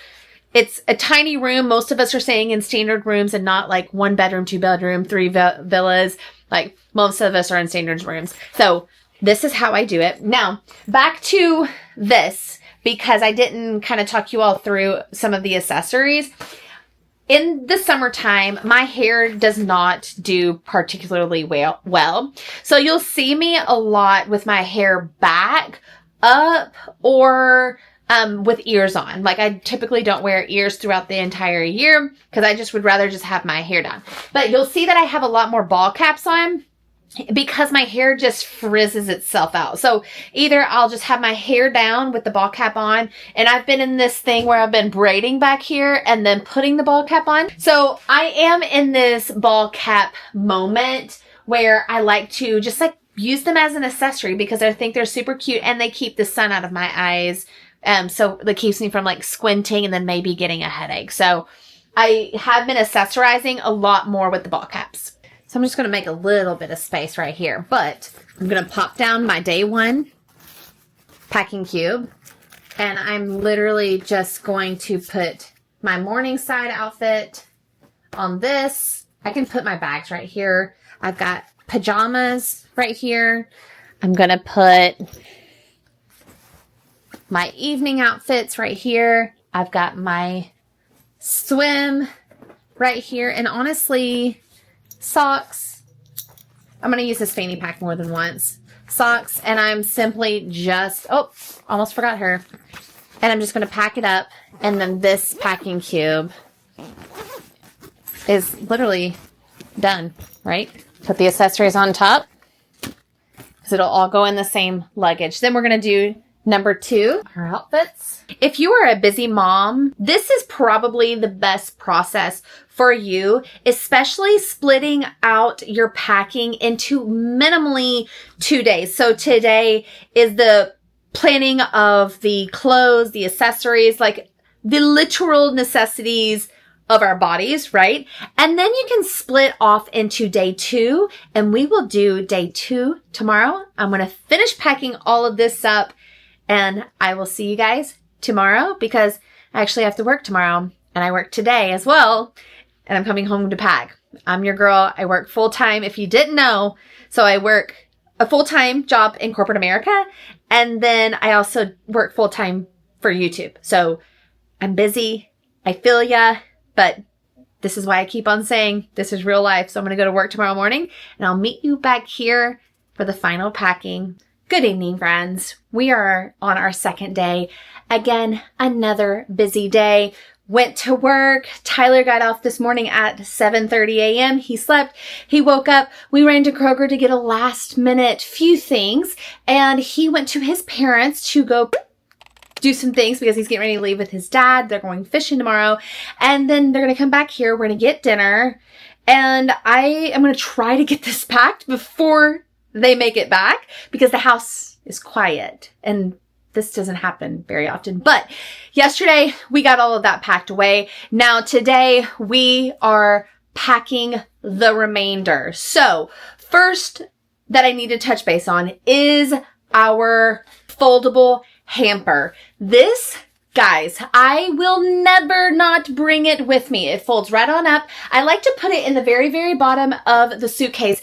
it's a tiny room. Most of us are staying in standard rooms and not like 1 bedroom, 2 bedroom, 3 villas. Like, most of us are in standard rooms. So this is how I do it. Now, back to this, because I didn't kind of talk you all through some of the accessories. In the summertime, my hair does not do particularly well. So you'll see me a lot with my hair back up or with ears on. Like, I typically don't wear ears throughout the entire year because I just would rather just have my hair down. But you'll see that I have a lot more ball caps on because my hair just frizzes itself out. So either I'll just have my hair down with the ball cap on, and I've been in this thing where I've been braiding back here and then putting the ball cap on. So I am in this ball cap moment where I like to just like use them as an accessory because I think they're super cute and they keep the sun out of my eyes So that keeps me from like squinting and then maybe getting a headache. So I have been accessorizing a lot more with the ball caps. So I'm just going to make a little bit of space right here, but I'm going to pop down my day one packing cube, and I'm literally just going to put my Morningside outfit on this. I can put my bags right here. I've got pajamas right here. I'm going to put my evening outfits right here. I've got my swim right here, and honestly, socks. I'm going to use this fanny pack more than once. Socks, and I'm simply just, oh, almost forgot her. And I'm just going to pack it up, and then this packing cube is literally done, right? Put the accessories on top, because it'll all go in the same luggage. Then we're going to do number 2, our outfits. If you are a busy mom, this is probably the best process for you, especially splitting out your packing into minimally 2 days. So today is the planning of the clothes, the accessories, like the literal necessities of our bodies, right? And then you can split off into day 2, and we will do day 2 tomorrow. I'm going to finish packing all of this up, and I will see you guys tomorrow, because I actually have to work tomorrow, and I work today as well, and I'm coming home to pack. I'm your girl. I work full-time, if you didn't know. So I work a full-time job in corporate America, and then I also work full-time for YouTube. So I'm busy. I feel ya, but this is why I keep on saying this is real life. So I'm going to go to work tomorrow morning, and I'll meet you back here for the final packing. Good evening, friends. We are on our second day. Again, another busy day. Went to work. Tyler got off this morning at 7:30 a.m. He slept. He woke up. We ran to Kroger to get a last minute few things. And he went to his parents to go do some things because he's getting ready to leave with his dad. They're going fishing tomorrow. And then they're going to come back here. We're going to get dinner. And I am going to try to get this packed before they make it back, because the house is quiet and this doesn't happen very often. But yesterday we got all of that packed away. Now today we are packing the remainder. So first that I need to touch base on is our foldable hamper. This, guys, I will never not bring it with me. It folds right on up. I like to put it in the very, very bottom of the suitcase.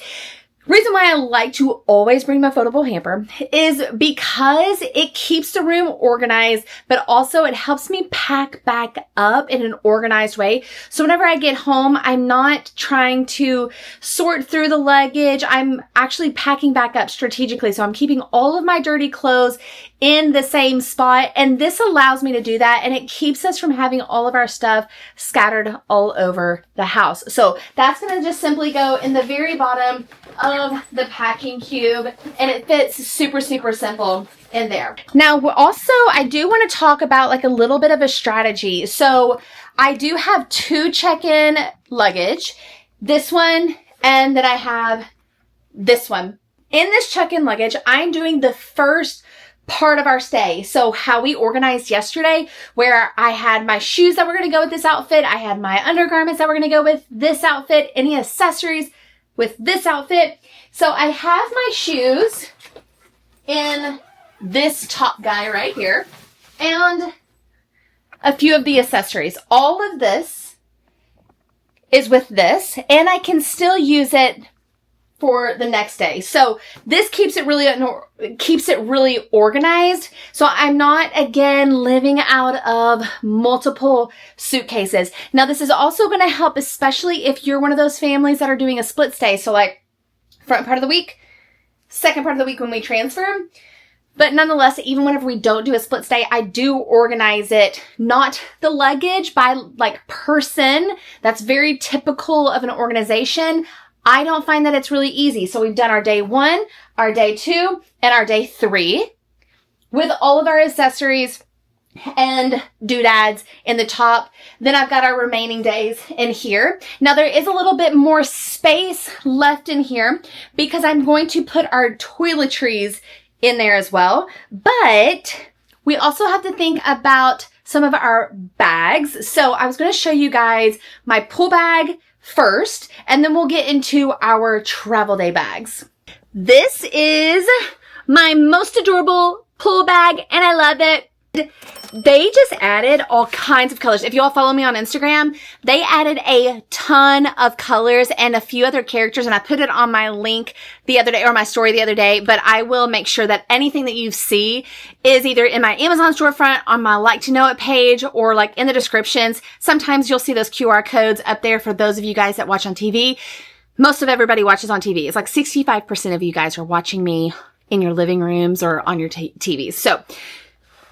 Reason why I like to always bring my foldable hamper is because it keeps the room organized, but also it helps me pack back up in an organized way. So whenever I get home, I'm not trying to sort through the luggage. I'm actually packing back up strategically. So I'm keeping all of my dirty clothes in the same spot. And this allows me to do that. And it keeps us from having all of our stuff scattered all over the house. So that's going to just simply go in the very bottom of the packing cube, and it fits super, super simple in there. Now, also, I do want to talk about like a little bit of a strategy. So I do have 2 check-in luggage, this one, and then I have this one. In this check-in luggage, I'm doing the first part of our stay. So how we organized yesterday, where I had my shoes that were going to go with this outfit. I had my undergarments that were going to go with this outfit, any accessories with this outfit. So I have my shoes in this top guy right here, and a few of the accessories. All of this is with this, and I can still use it for the next day. So this keeps it really organized. So I'm not, again, living out of multiple suitcases. Now, this is also going to help, especially if you're one of those families that are doing a split stay. So like front part of the week, second part of the week when we transfer. But nonetheless, even whenever we don't do a split stay, I do organize it, not the luggage by like person. That's very typical of an organization. I don't find that it's really easy. So we've done our day 1, our day 2, and our day 3 with all of our accessories and doodads in the top. Then I've got our remaining days in here. Now there is a little bit more space left in here because I'm going to put our toiletries in there as well. But We also have to think about some of our bags. So I was going to show you guys my pool bag first, and then we'll get into our travel day bags. This is my most adorable pool bag, and I love it. They just added all kinds of colors. If you all follow me on Instagram, they added a ton of colors and a few other characters, and I put it on my link the other day, or my story the other day, but I will make sure that anything that you see is either in my Amazon storefront, on my Like to Know It page, or like in the descriptions. Sometimes you'll see those QR codes up there for those of you guys that watch on TV. Most of everybody watches on TV. It's like 65% of you guys are watching me in your living rooms or on your TVs. So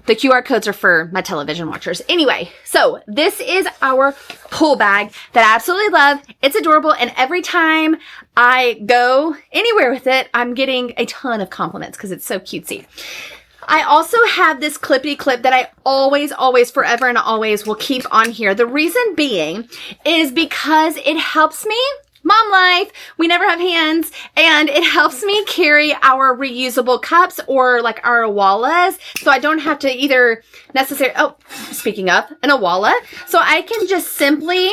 the QR codes are for my television watchers. Anyway, so this is our pool bag that I absolutely love. It's adorable, and every time I go anywhere with it, I'm getting a ton of compliments because it's so cutesy. I also have this clippy clip that I always, forever and always will keep on here. The reason being is because it helps me, mom life, we never have hands, and it helps me carry our reusable cups or like our awalas, so I don't have to either speaking of an awala, so I can just simply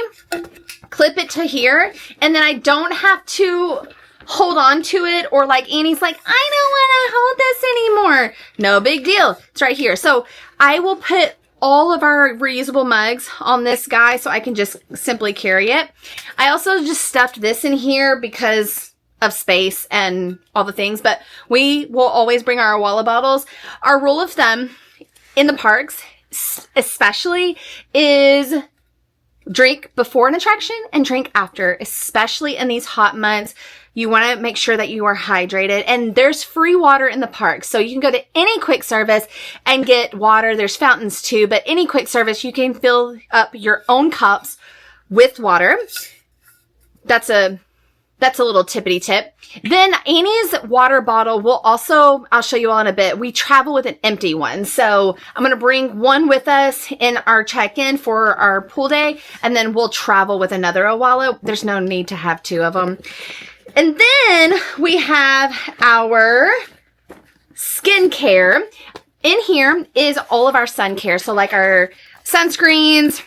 clip it to here, and then I don't have to hold on to it, or like Annie's like, I don't want to hold this anymore. No big deal. It's right here. So I will put all of our reusable mugs on this guy so I can just simply carry it. I also just stuffed this in here because of space and all the things, but we will always bring our Awala bottles. Our rule of thumb in the parks especially is drink before an attraction and drink after, especially in these hot months. You want to make sure that you are hydrated, and there's free water in the park. So you can go to any quick service and get water. There's fountains too, but any quick service, you can fill up your own cups with water. That's a little tippity tip. Then Annie's water bottle will also, I'll show you all in a bit. We travel with an empty one. So I'm going to bring one with us in our check-in for our pool day, and then we'll travel with another Awala. There's no need to have two of them. And then we have our skincare. In here is all of our sun care. So like our sunscreens.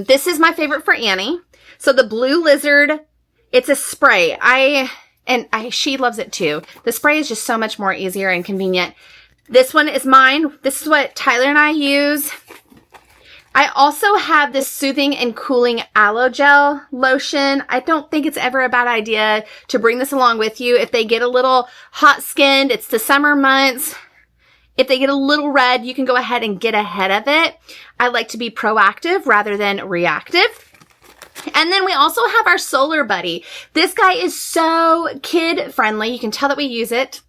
This is my favorite for Annie. So the Blue Lizard, it's a spray. She loves it too. The spray is just so much more easier and convenient. This one is mine. This is what Tyler and I use. I also have this soothing and cooling aloe gel lotion. I don't think it's ever a bad idea to bring this along with you. If they get a little hot skinned, it's the summer months. If they get a little red, you can go ahead and get ahead of it. I like to be proactive rather than reactive. And then we also have our Solar Buddy. This guy is so kid friendly. You can tell that we use it.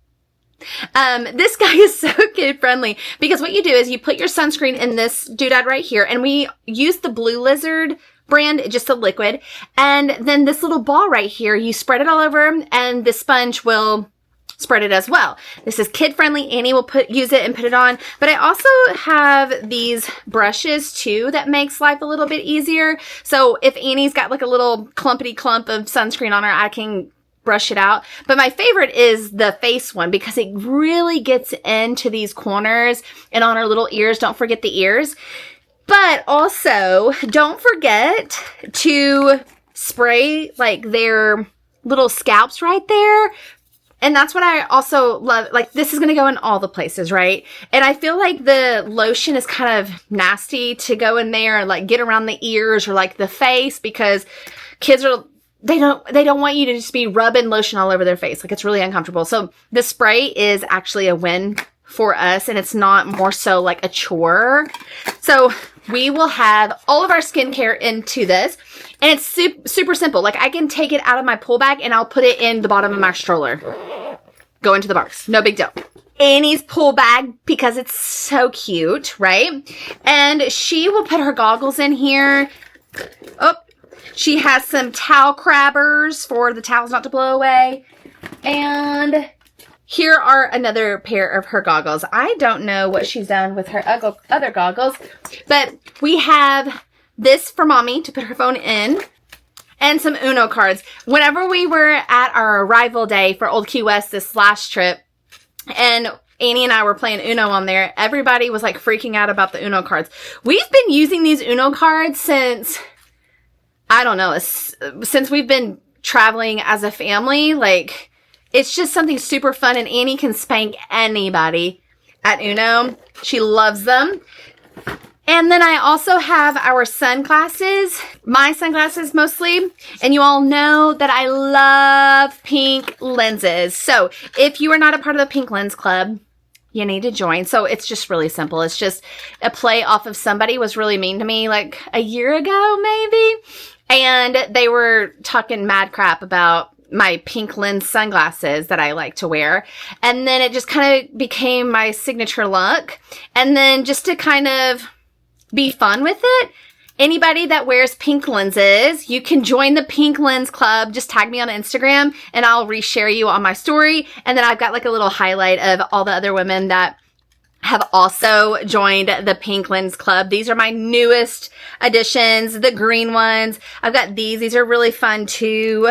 This guy is so kid friendly because what you do is you put your sunscreen in this doodad right here, and we use the Blue Lizard brand, just a liquid. And then this little ball right here, you spread it all over, and the sponge will spread it as well. This is kid friendly. Annie will use it and put it on. But I also have these brushes too that makes life a little bit easier. So if Annie's got like a little clumpity clump of sunscreen on her, I can brush it out. But my favorite is the face one because it really gets into these corners and on her little ears. Don't forget the ears. But also, don't forget to spray like their little scalps right there. And that's what I also love. Like, this is going to go in all the places, right? And I feel like the lotion is kind of nasty to go in there and like get around the ears or like the face because kids are, they don't want you to just be rubbing lotion all over their face. Like, it's really uncomfortable. So the spray is actually a win for us, and it's not more so like a chore. So we will have all of our skincare into this, and it's super simple. Like, I can take it out of my pool bag and I'll put it in the bottom of my stroller. Go into the box. No big deal. Annie's pool bag because it's so cute, right? And she will put her goggles in here. Oh, she has some towel crabbers for the towels not to blow away. And here are another pair of her goggles. I don't know what she's done with her other goggles, but we have this for mommy to put her phone in and some Uno cards. Whenever we were at our arrival day for Old Key West this last trip, and Annie and I were playing Uno on there. Everybody was like freaking out about the Uno cards. We've been using these Uno cards since, I don't know, since we've been traveling as a family. Like, it's just something super fun, and Annie can spank anybody at Uno. She loves them. And then I also have our sunglasses, my sunglasses mostly. And you all know that I love pink lenses. So if you are not a part of the Pink Lens Club, you need to join. So it's just really simple. It's just a play off of somebody was really mean to me like a year ago, maybe. And they were talking mad crap about my pink lens sunglasses that I like to wear. And then it just kind of became my signature look. And then just to kind of be fun with it, anybody that wears pink lenses, you can join the Pink Lens Club. Just tag me on Instagram and I'll reshare you on my story. And then I've got like a little highlight of all the other women that have also joined the Pink Lens Club. These are my newest additions, the green ones. I've got these. These are really fun too.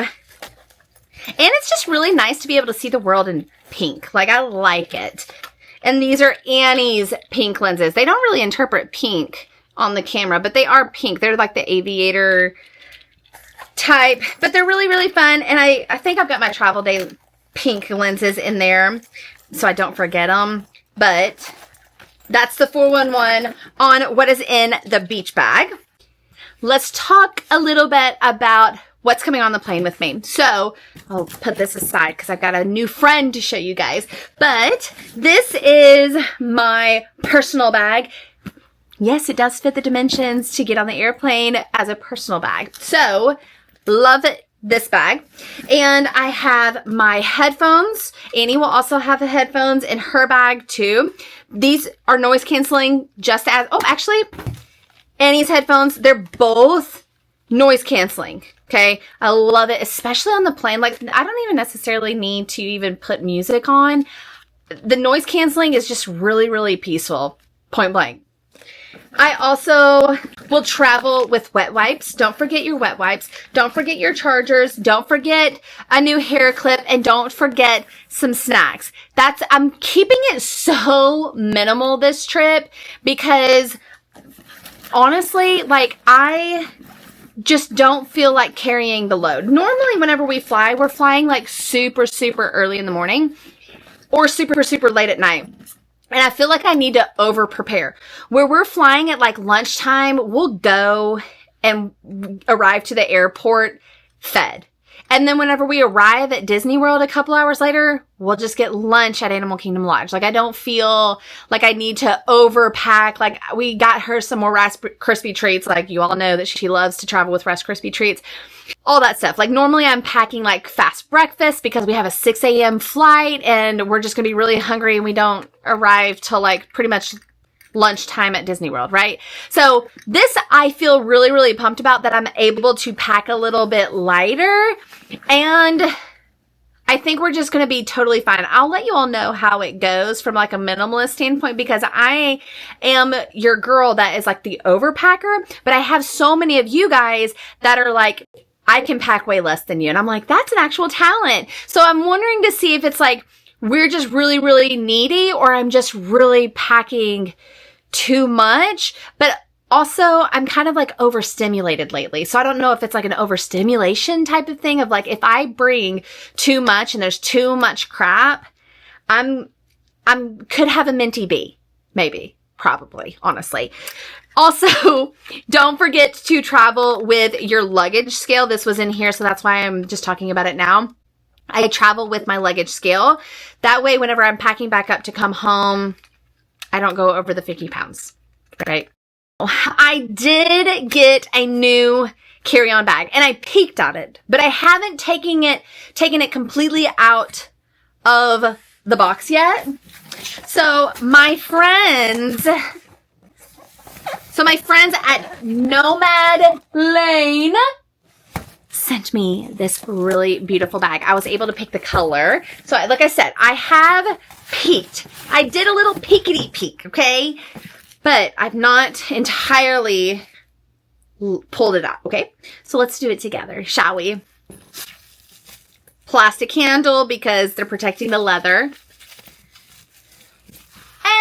And it's just really nice to be able to see the world in pink. Like, I like it. And these are Annie's pink lenses. They don't really interpret pink on the camera, but they are pink. They're like the aviator type, but they're really, really fun. And I think I've got my travel day pink lenses in there so I don't forget them. But that's the 411 on what is in the beach bag. Let's talk a little bit about what's coming on the plane with me. So I'll put this aside because I've got a new friend to show you guys. But this is my personal bag. Yes, it does fit the dimensions to get on the airplane as a personal bag. So love this bag. And I have my headphones. Annie will also have the headphones in her bag too. These are noise canceling just as, oh, actually, Annie's headphones, they're both noise canceling. Okay. I love it, especially on the plane. Like, I don't even necessarily need to even put music on. The noise canceling is just really, really peaceful. Point blank. I also will travel with wet wipes. Don't forget your wet wipes. Don't forget your chargers. Don't forget a new hair clip, and don't forget some snacks. I'm keeping it so minimal this trip because honestly, like, I just don't feel like carrying the load. Normally, whenever we fly, we're flying like super, super early in the morning or super, super late at night. And I feel like I need to over prepare. Where we're flying at like lunchtime, we'll go and arrive to the airport fed. And then whenever we arrive at Disney World a couple hours later, we'll just get lunch at Animal Kingdom Lodge. Like, I don't feel like I need to overpack. Like, we got her some more Rice Krispie treats. Like, you all know that she loves to travel with Rice Krispie treats. All that stuff. Like, normally I'm packing like fast breakfast because we have a 6 a.m. flight and we're just going to be really hungry and we don't arrive till like pretty much lunchtime at Disney World, right? So this I feel really, really pumped about, that I'm able to pack a little bit lighter, and I think we're just going to be totally fine. I'll let you all know how it goes from like a minimalist standpoint, because I am your girl that is like the overpacker, but I have so many of you guys that are like, I can pack way less than you. And I'm like, that's an actual talent. So I'm wondering to see if it's like, we're just really, really needy, or I'm just really packing too much. But also, I'm kind of like overstimulated lately. So I don't know if it's like an overstimulation type of thing of like, if I bring too much and there's too much crap, I'm could have a minty bee. Maybe. Probably. Honestly. Also, don't forget to travel with your luggage scale. This was in here, so that's why I'm just talking about it now. I travel with my luggage scale. That way, whenever I'm packing back up to come home, I don't go over the 50 pounds, right? I did get a new carry-on bag, and I peeked at it, but I haven't taken it completely out of the box yet. So my friends at Nomad Lane sent me this really beautiful bag. I was able to pick the color. So like I said, I have peeked. I did a little peekity peek, okay? But I've not entirely pulled it out, okay? So let's do it together, shall we? Plastic handle because they're protecting the leather.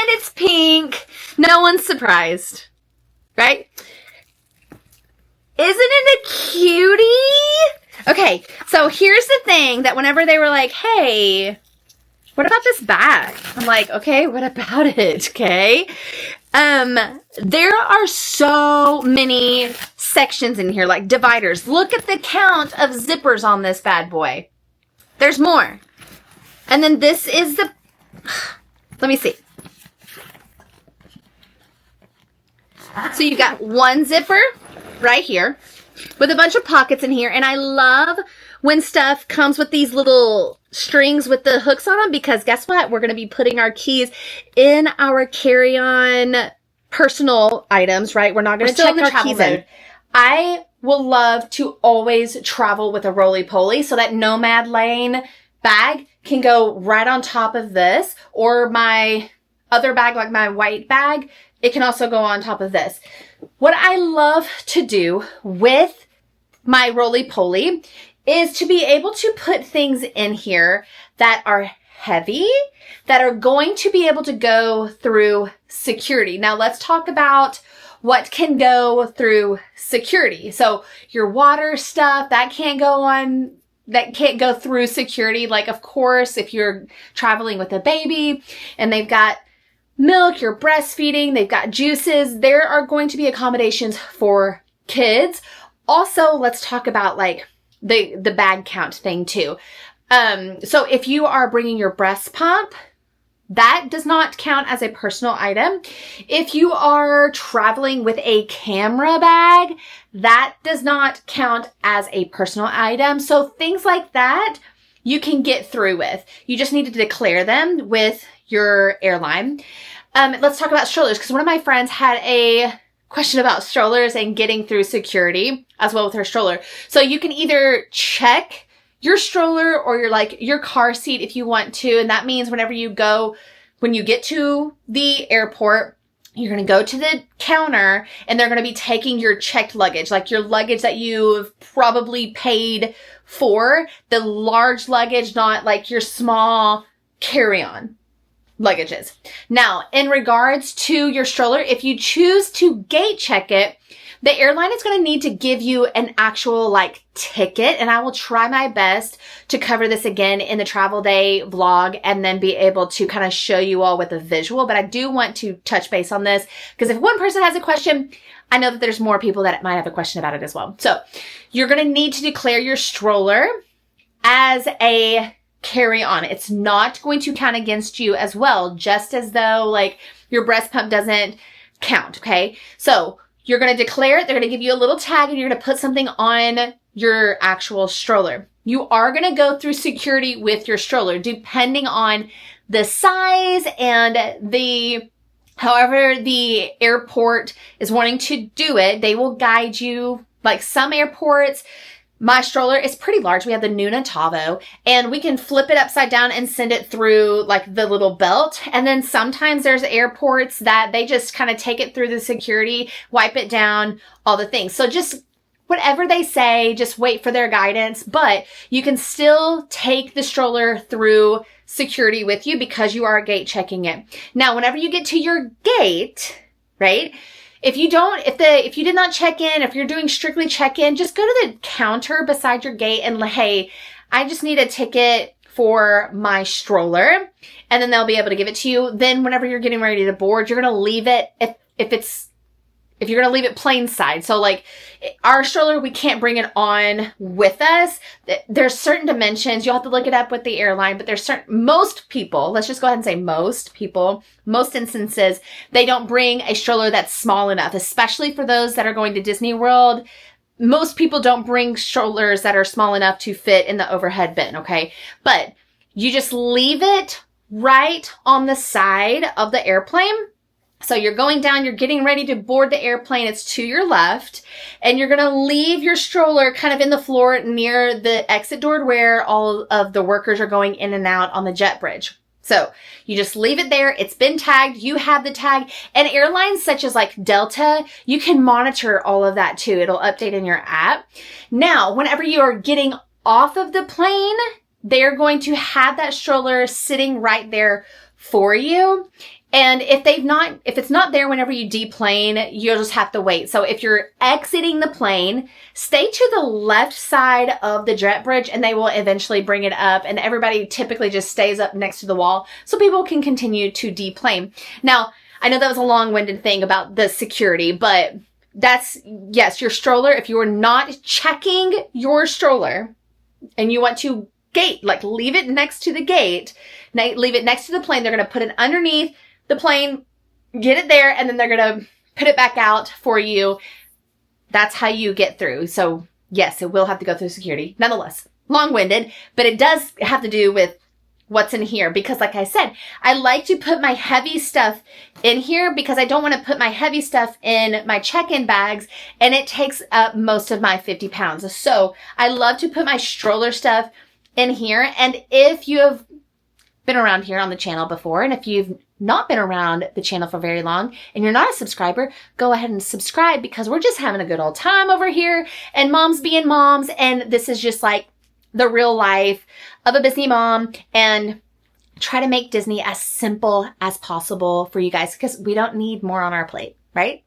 it's pink. No one's surprised, right? Isn't it a cutie? Okay, so here's the thing that whenever they were like, hey, what about this bag? I'm like, okay, what about it? Okay. There are so many sections in here, like dividers. Look at the count of zippers on this bad boy. There's more. And then this is the, let me see. So you got one zipper right here with a bunch of pockets in here. And I love when stuff comes with these little strings with the hooks on them, because guess what? We're going to be putting our keys in our carry-on personal items, right? We're not going to check our keys in. I will love to always travel with a roly-poly, so that Nomad Lane bag can go right on top of this, or my other bag, like my white bag, it can also go on top of this. What I love to do with my roly-poly is to be able to put things in here that are heavy, that are going to be able to go through security. Now let's talk about what can go through security. So your water stuff, that can't go through security. Like, of course, if you're traveling with a baby and they've got milk, you're breastfeeding, they've got juices, there are going to be accommodations for kids. Also, let's talk about like the bag count thing too. So if you are bringing your breast pump, that does not count as a personal item. If you are traveling with a camera bag, that does not count as a personal item. So things like that you can get through with. You just need to declare them with your airline. Let's talk about strollers, because one of my friends had a question about strollers and getting through security as well with her stroller. So you can either check your stroller or your car seat if you want to. And that means when you get to the airport, you're going to go to the counter and they're going to be taking your checked luggage, like your luggage that you've probably paid for, the large luggage, not like your small carry-on luggages. Now, in regards to your stroller, if you choose to gate check it, the airline is going to need to give you an actual ticket, and I will try my best to cover this again in the travel day vlog and then be able to kind of show you all with a visual. But I do want to touch base on this, because if one person has a question, I know that there's more people that might have a question about it as well. So you're going to need to declare your stroller as a carry-on. It's not going to count against you as well, just as though your breast pump doesn't count. Okay. So you're going to declare it. They're going to give you a little tag and you're going to put something on your actual stroller. You are going to go through security with your stroller, depending on the size and however the airport is wanting to do it. They will guide you. Like some airports, my stroller is pretty large. We have the Nuna Tavo, and we can flip it upside down and send it through the little belt. And then sometimes there's airports that they just kind of take it through the security, wipe it down, all the things. So just whatever they say, just wait for their guidance. But you can still take the stroller through security with you because you are gate checking it. Now, whenever you get to your gate, right? If you did not check in, if you're doing strictly check-in, just go to the counter beside your gate and hey, I just need a ticket for my stroller. And then they'll be able to give it to you. Then whenever you're getting ready to board, you're going to leave it if you're going to leave it plain side. So our stroller, we can't bring it on with us. There's certain dimensions. You'll have to look it up with the airline, but most people, let's just go ahead and say most people, most instances, they don't bring a stroller that's small enough, especially for those that are going to Disney World. Most people don't bring strollers that are small enough to fit in the overhead bin. Okay. But you just leave it right on the side of the airplane. So you're going down, you're getting ready to board the airplane. It's to your left, and you're going to leave your stroller kind of in the floor near the exit door where all of the workers are going in and out on the jet bridge. So you just leave it there. It's been tagged. You have the tag. And airlines such as Delta, you can monitor all of that too. It'll update in your app. Now, whenever you are getting off of the plane, they're going to have that stroller sitting right there for you. And if it's not there whenever you deplane, you'll just have to wait. So if you're exiting the plane, stay to the left side of the jet bridge and they will eventually bring it up. And everybody typically just stays up next to the wall so people can continue to deplane. Now, I know that was a long-winded thing about the security, but that's, yes, your stroller. If you are not checking your stroller and you want to gate, like leave it next to the gate, leave it next to the plane, they're going to put it underneath the plane, get it there, and then they're going to put it back out for you. That's how you get through. So yes, it will have to go through security. Nonetheless, long-winded, but it does have to do with what's in here. Because like I said, I like to put my heavy stuff in here because I don't want to put my heavy stuff in my check-in bags and it takes up most of my 50 pounds. So I love to put my stroller stuff in here. And if you have been around here on the channel before, and if you've not been around the channel for very long and you're not a subscriber, go ahead and subscribe because we're just having a good old time over here and moms being moms. And this is just like the real life of a Disney mom, and try to make Disney as simple as possible for you guys because we don't need more on our plate, right?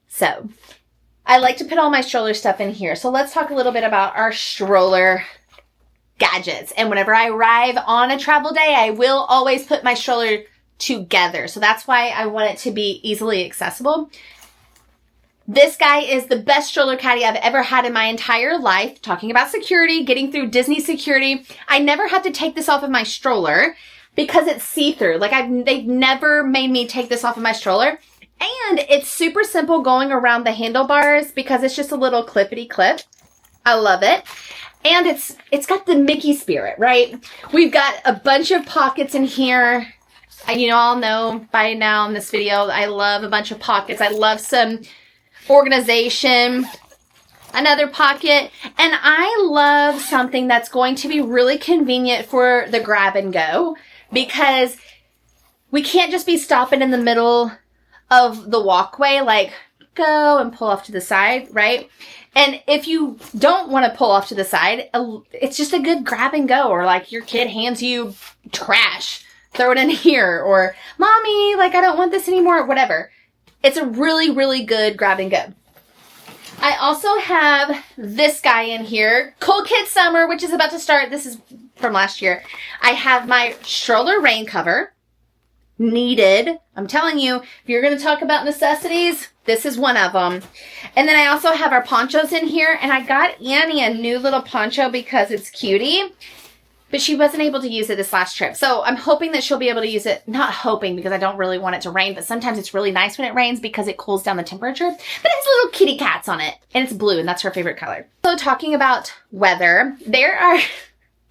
So I like to put all my stroller stuff in here. So let's talk a little bit about our stroller gadgets. And whenever I arrive on a travel day, I will always put my stroller together. So that's why I want it to be easily accessible. This guy is the best stroller caddy I've ever had in my entire life. Talking about security, getting through Disney security. I never had to take this off of my stroller because it's see-through. Like they've never made me take this off of my stroller. And it's super simple going around the handlebars because it's just a little clippity clip. I love it. And it's got the Mickey spirit, right? We've got a bunch of pockets in here. You all know by now in this video, I love a bunch of pockets. I love some organization, another pocket, and I love something that's going to be really convenient for the grab and go because we can't just be stopping in the middle of the walkway, like go and pull off to the side, right? And if you don't want to pull off to the side, it's just a good grab and go, or like your kid hands you trash, throw it in here, or mommy, like I don't want this anymore, whatever. It's a really, really good grab and go. I also have this guy in here, Cool Kid Summer, which is about to start. This is from last year. I have my stroller rain cover, needed. I'm telling you, if you're going to talk about necessities, this is one of them. And then I also have our ponchos in here, and I got Annie a new little poncho because it's cutie. But she wasn't able to use it this last trip. So I'm hoping that she'll be able to use it. Not hoping because I don't really want it to rain. But sometimes it's really nice when it rains because it cools down the temperature. But it has little kitty cats on it. And it's blue and that's her favorite color. So talking about weather.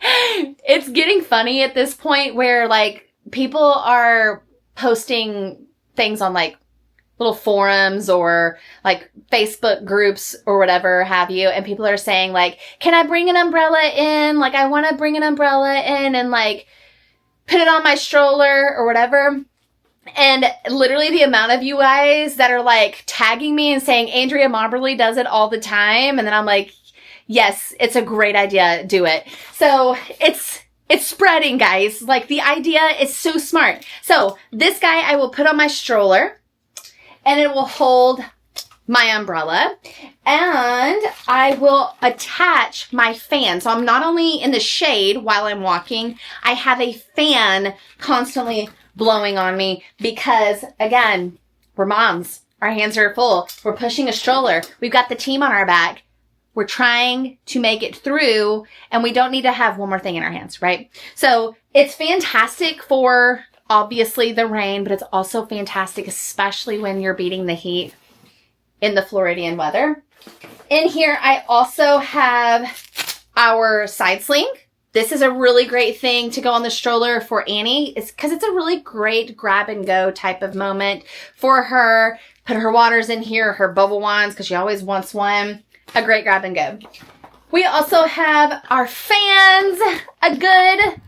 It's getting funny at this point where like people are posting things on like little forums or like Facebook groups or whatever have you. And people are saying like, can I bring an umbrella in? Like, I want to bring an umbrella in and like put it on my stroller or whatever. And literally the amount of you guys that are like tagging me and saying, Andrea Moberly does it all the time. And then I'm like, yes, it's a great idea. Do it. So it's spreading, guys. Like the idea is so smart. So this guy I will put on my stroller. And it will hold my umbrella. And I will attach my fan. So I'm not only in the shade while I'm walking, I have a fan constantly blowing on me because, again, we're moms. Our hands are full. We're pushing a stroller. We've got the team on our back. We're trying to make it through, and we don't need to have one more thing in our hands, right? So it's fantastic for obviously the rain, but it's also fantastic, especially when you're beating the heat in the Floridian weather. In here, I also have our side sling. This is a really great thing to go on the stroller for Annie. It's because it's a really great grab and go type of moment for her. Put her waters in here, her bubble wands, because she always wants one. A great grab and go. We also have our fans, a good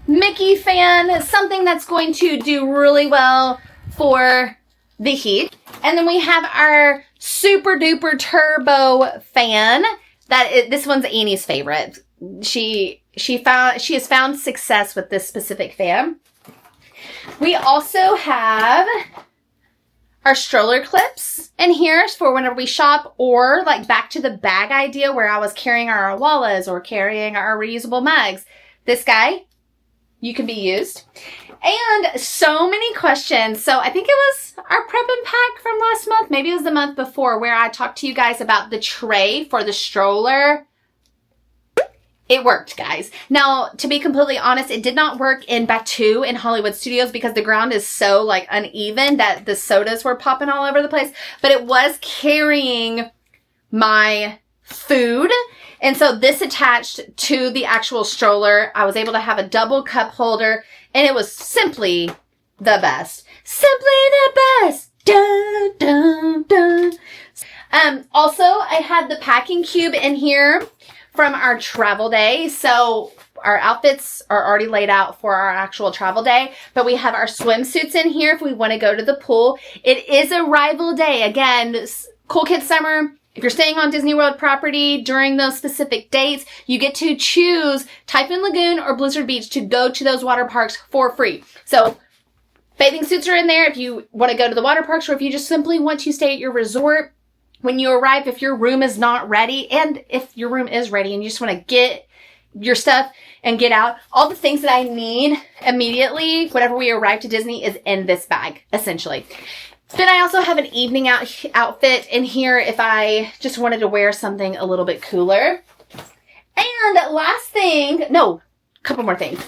Mickey fan, something that's going to do really well for the heat. And then we have our super duper turbo fan. This one's Annie's favorite. She has found success with this specific fan. We also have our stroller clips in here for whenever we shop, or like back to the bag idea where I was carrying our wallas or carrying our reusable mugs. This guy, you can be used. And so many questions. So I think it was our prep and pack from last month. Maybe it was the month before where I talked to you guys about the tray for the stroller. It worked, guys. Now, to be completely honest, it did not work in Batu in Hollywood Studios because the ground is so like uneven that the sodas were popping all over the place. But it was carrying my food. And so this attached to the actual stroller. I was able to have a double cup holder, and it was simply the best. Simply the best. Dun, dun, dun. Also, I had the packing cube in here from our travel day. So our outfits are already laid out for our actual travel day, but we have our swimsuits in here if we want to go to the pool. It is arrival day. Again, Cool Kids Summer. If you're staying on Disney World property during those specific dates, you get to choose Typhoon Lagoon or Blizzard Beach to go to those water parks for free. So bathing suits are in there if you want to go to the water parks, or if you just simply want to stay at your resort. When you arrive, if your room is not ready, and if your room is ready and you just want to get your stuff and get out, all the things that I need immediately whenever we arrive to Disney is in this bag, essentially. Then I also have an evening outfit in here if I just wanted to wear something a little bit cooler. And last thing, no, a couple more things,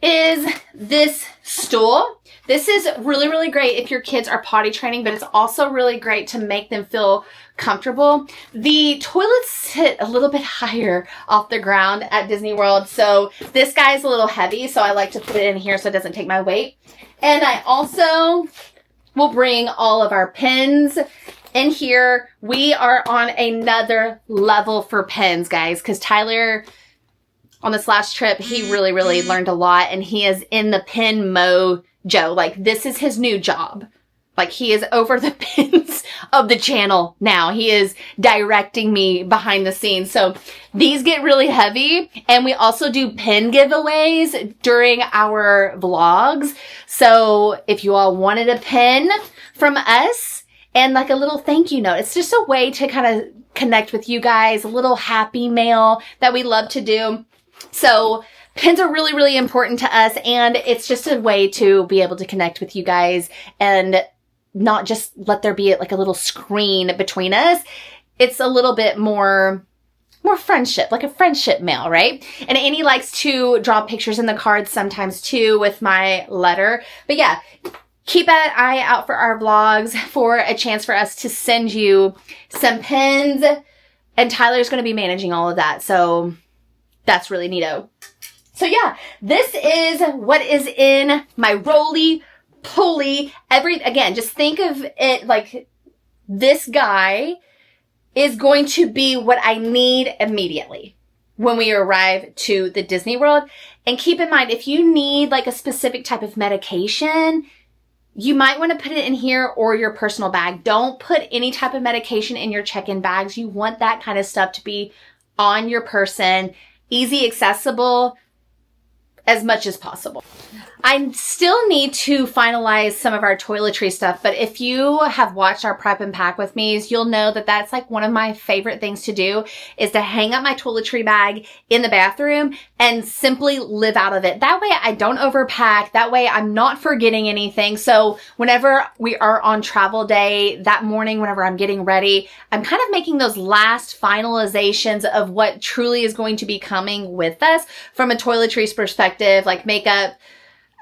is this stool. This is really, really great if your kids are potty training, but it's also really great to make them feel comfortable. The toilets sit a little bit higher off the ground at Disney World, so this guy is a little heavy, so I like to put it in here so it doesn't take my weight. And I also will bring all of our pens in here. We are on another level for pens, guys, because Tyler, on this last trip, he really, really learned a lot, and he is in the pen mojo. Like, this is his new job. Like, he is over the pins of the channel now. He is directing me behind the scenes. So these get really heavy, and we also do pin giveaways during our vlogs. So if you all wanted a pin from us and like a little thank you note, it's just a way to kind of connect with you guys, a little happy mail that we love to do. So pins are really, really important to us, and it's just a way to be able to connect with you guys and not just let there be like a little screen between us. It's a little bit more friendship, like a friendship mail, right? And Annie likes to draw pictures in the cards sometimes too with my letter. But yeah, keep an eye out for our vlogs for a chance for us to send you some pins, and Tyler's going to be managing all of that. So that's really neato. So yeah, this is what is in my roly-poly. Again, just think of it like this guy is going to be what I need immediately when we arrive to the Disney World. And keep in mind, if you need like a specific type of medication, you might want to put it in here or your personal bag. Don't put any type of medication in your check-in bags. You want that kind of stuff to be on your person, easy accessible, as much as possible. I still need to finalize some of our toiletry stuff, but if you have watched our prep and pack with me, you'll know that that's like one of my favorite things to do is to hang up my toiletry bag in the bathroom and simply live out of it. That way I don't overpack. That way I'm not forgetting anything. So whenever we are on travel day that morning, whenever I'm getting ready, I'm kind of making those last finalizations of what truly is going to be coming with us from a toiletries perspective, like makeup,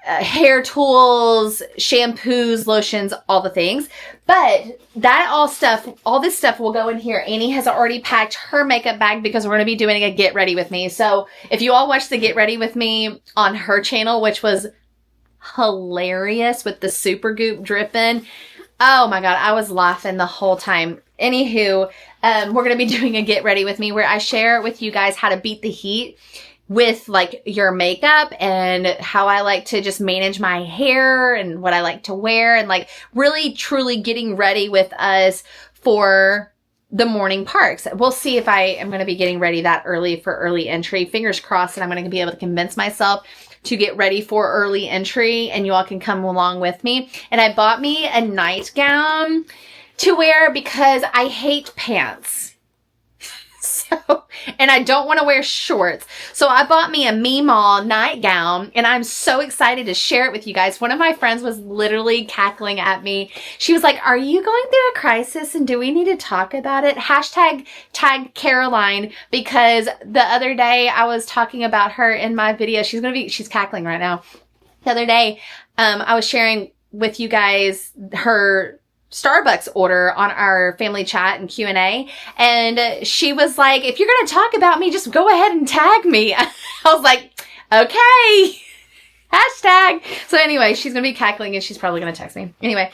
hair tools, shampoos, lotions, all the things. But all this stuff will go in here. Annie has already packed her makeup bag because we're going to be doing a get ready with me. So if you all watched the get ready with me on her channel, which was hilarious with the super goop dripping, oh my God, I was laughing the whole time. Anywho, we're going to be doing a get ready with me where I share with you guys how to beat the heat with like your makeup and how I like to just manage my hair and what I like to wear, and like really truly getting ready with us for the morning parks. We'll see if I am going to be getting ready that early for early entry. Fingers crossed that I'm going to be able to convince myself to get ready for early entry and you all can come along with me. And I bought me a nightgown to wear because I hate pants. And I don't want to wear shorts. So I bought me a Meemaw nightgown and I'm so excited to share it with you guys. One of my friends was literally cackling at me. She was like, are you going through a crisis and do we need to talk about it? Hashtag tag Caroline, because the other day I was talking about her in my video. She's cackling right now. The other day, I was sharing with you guys her Starbucks order on our family chat and Q&A. And she was like, if you're going to talk about me, just go ahead and tag me. I was like, okay. Hashtag. So anyway, she's going to be cackling and she's probably going to text me. Anyway,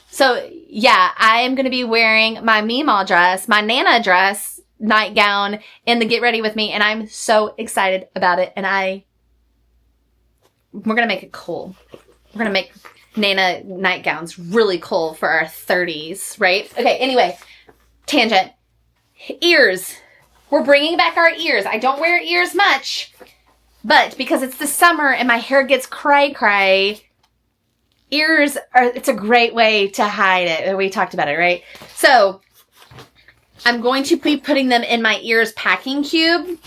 so yeah, I am going to be wearing my Meemaw dress, my Nana dress nightgown in the Get Ready With Me. And I'm so excited about it. And we're going to make it cool. We're going to make Nana nightgowns really cool for our 30s, right? Okay, anyway, tangent. Ears. We're bringing back our ears. I don't wear ears much, but because it's the summer and my hair gets cray-cray, it's a great way to hide it. We talked about it, right? So I'm going to be putting them in my ears packing cube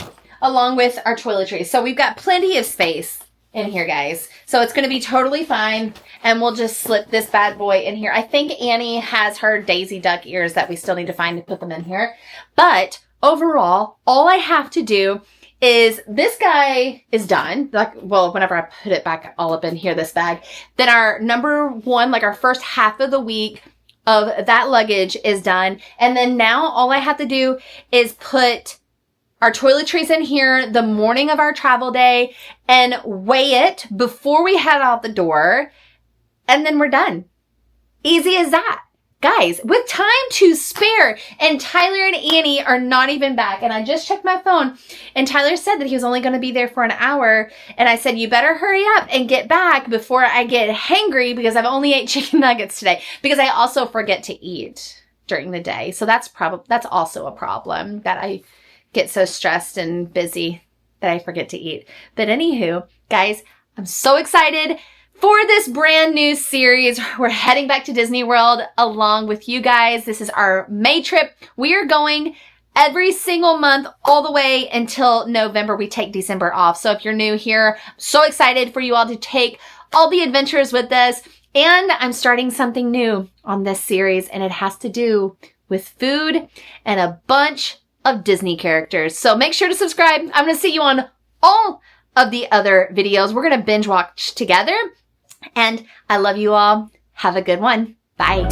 along with our toiletries. So we've got plenty of space in here, guys. So it's going to be totally fine. And we'll just slip this bad boy in here. I think Annie has her Daisy Duck ears that we still need to find to put them in here. But overall, all I have to do is this guy is done. Whenever I put it back all up in here, this bag, then our number one, our first half of the week of that luggage is done. And then now all I have to do is put our toiletries in here the morning of our travel day and weigh it before we head out the door. And then we're done. Easy as that. Guys, with time to spare. And Tyler and Annie are not even back. And I just checked my phone and Tyler said that he was only going to be there for an hour. And I said, you better hurry up and get back before I get hangry because I've only ate chicken nuggets today. Because I also forget to eat during the day. So that's also a problem, that I get so stressed and busy that I forget to eat. But anywho, guys, I'm so excited for this brand new series. We're heading back to Disney World along with you guys. This is our May trip. We are going every single month all the way until November. We take December off. So if you're new here, I'm so excited for you all to take all the adventures with us. And I'm starting something new on this series, and it has to do with food and a bunch of Disney characters. So make sure to subscribe. I'm going to see you on all of the other videos. We're going to binge watch together. And I love you all. Have a good one. Bye.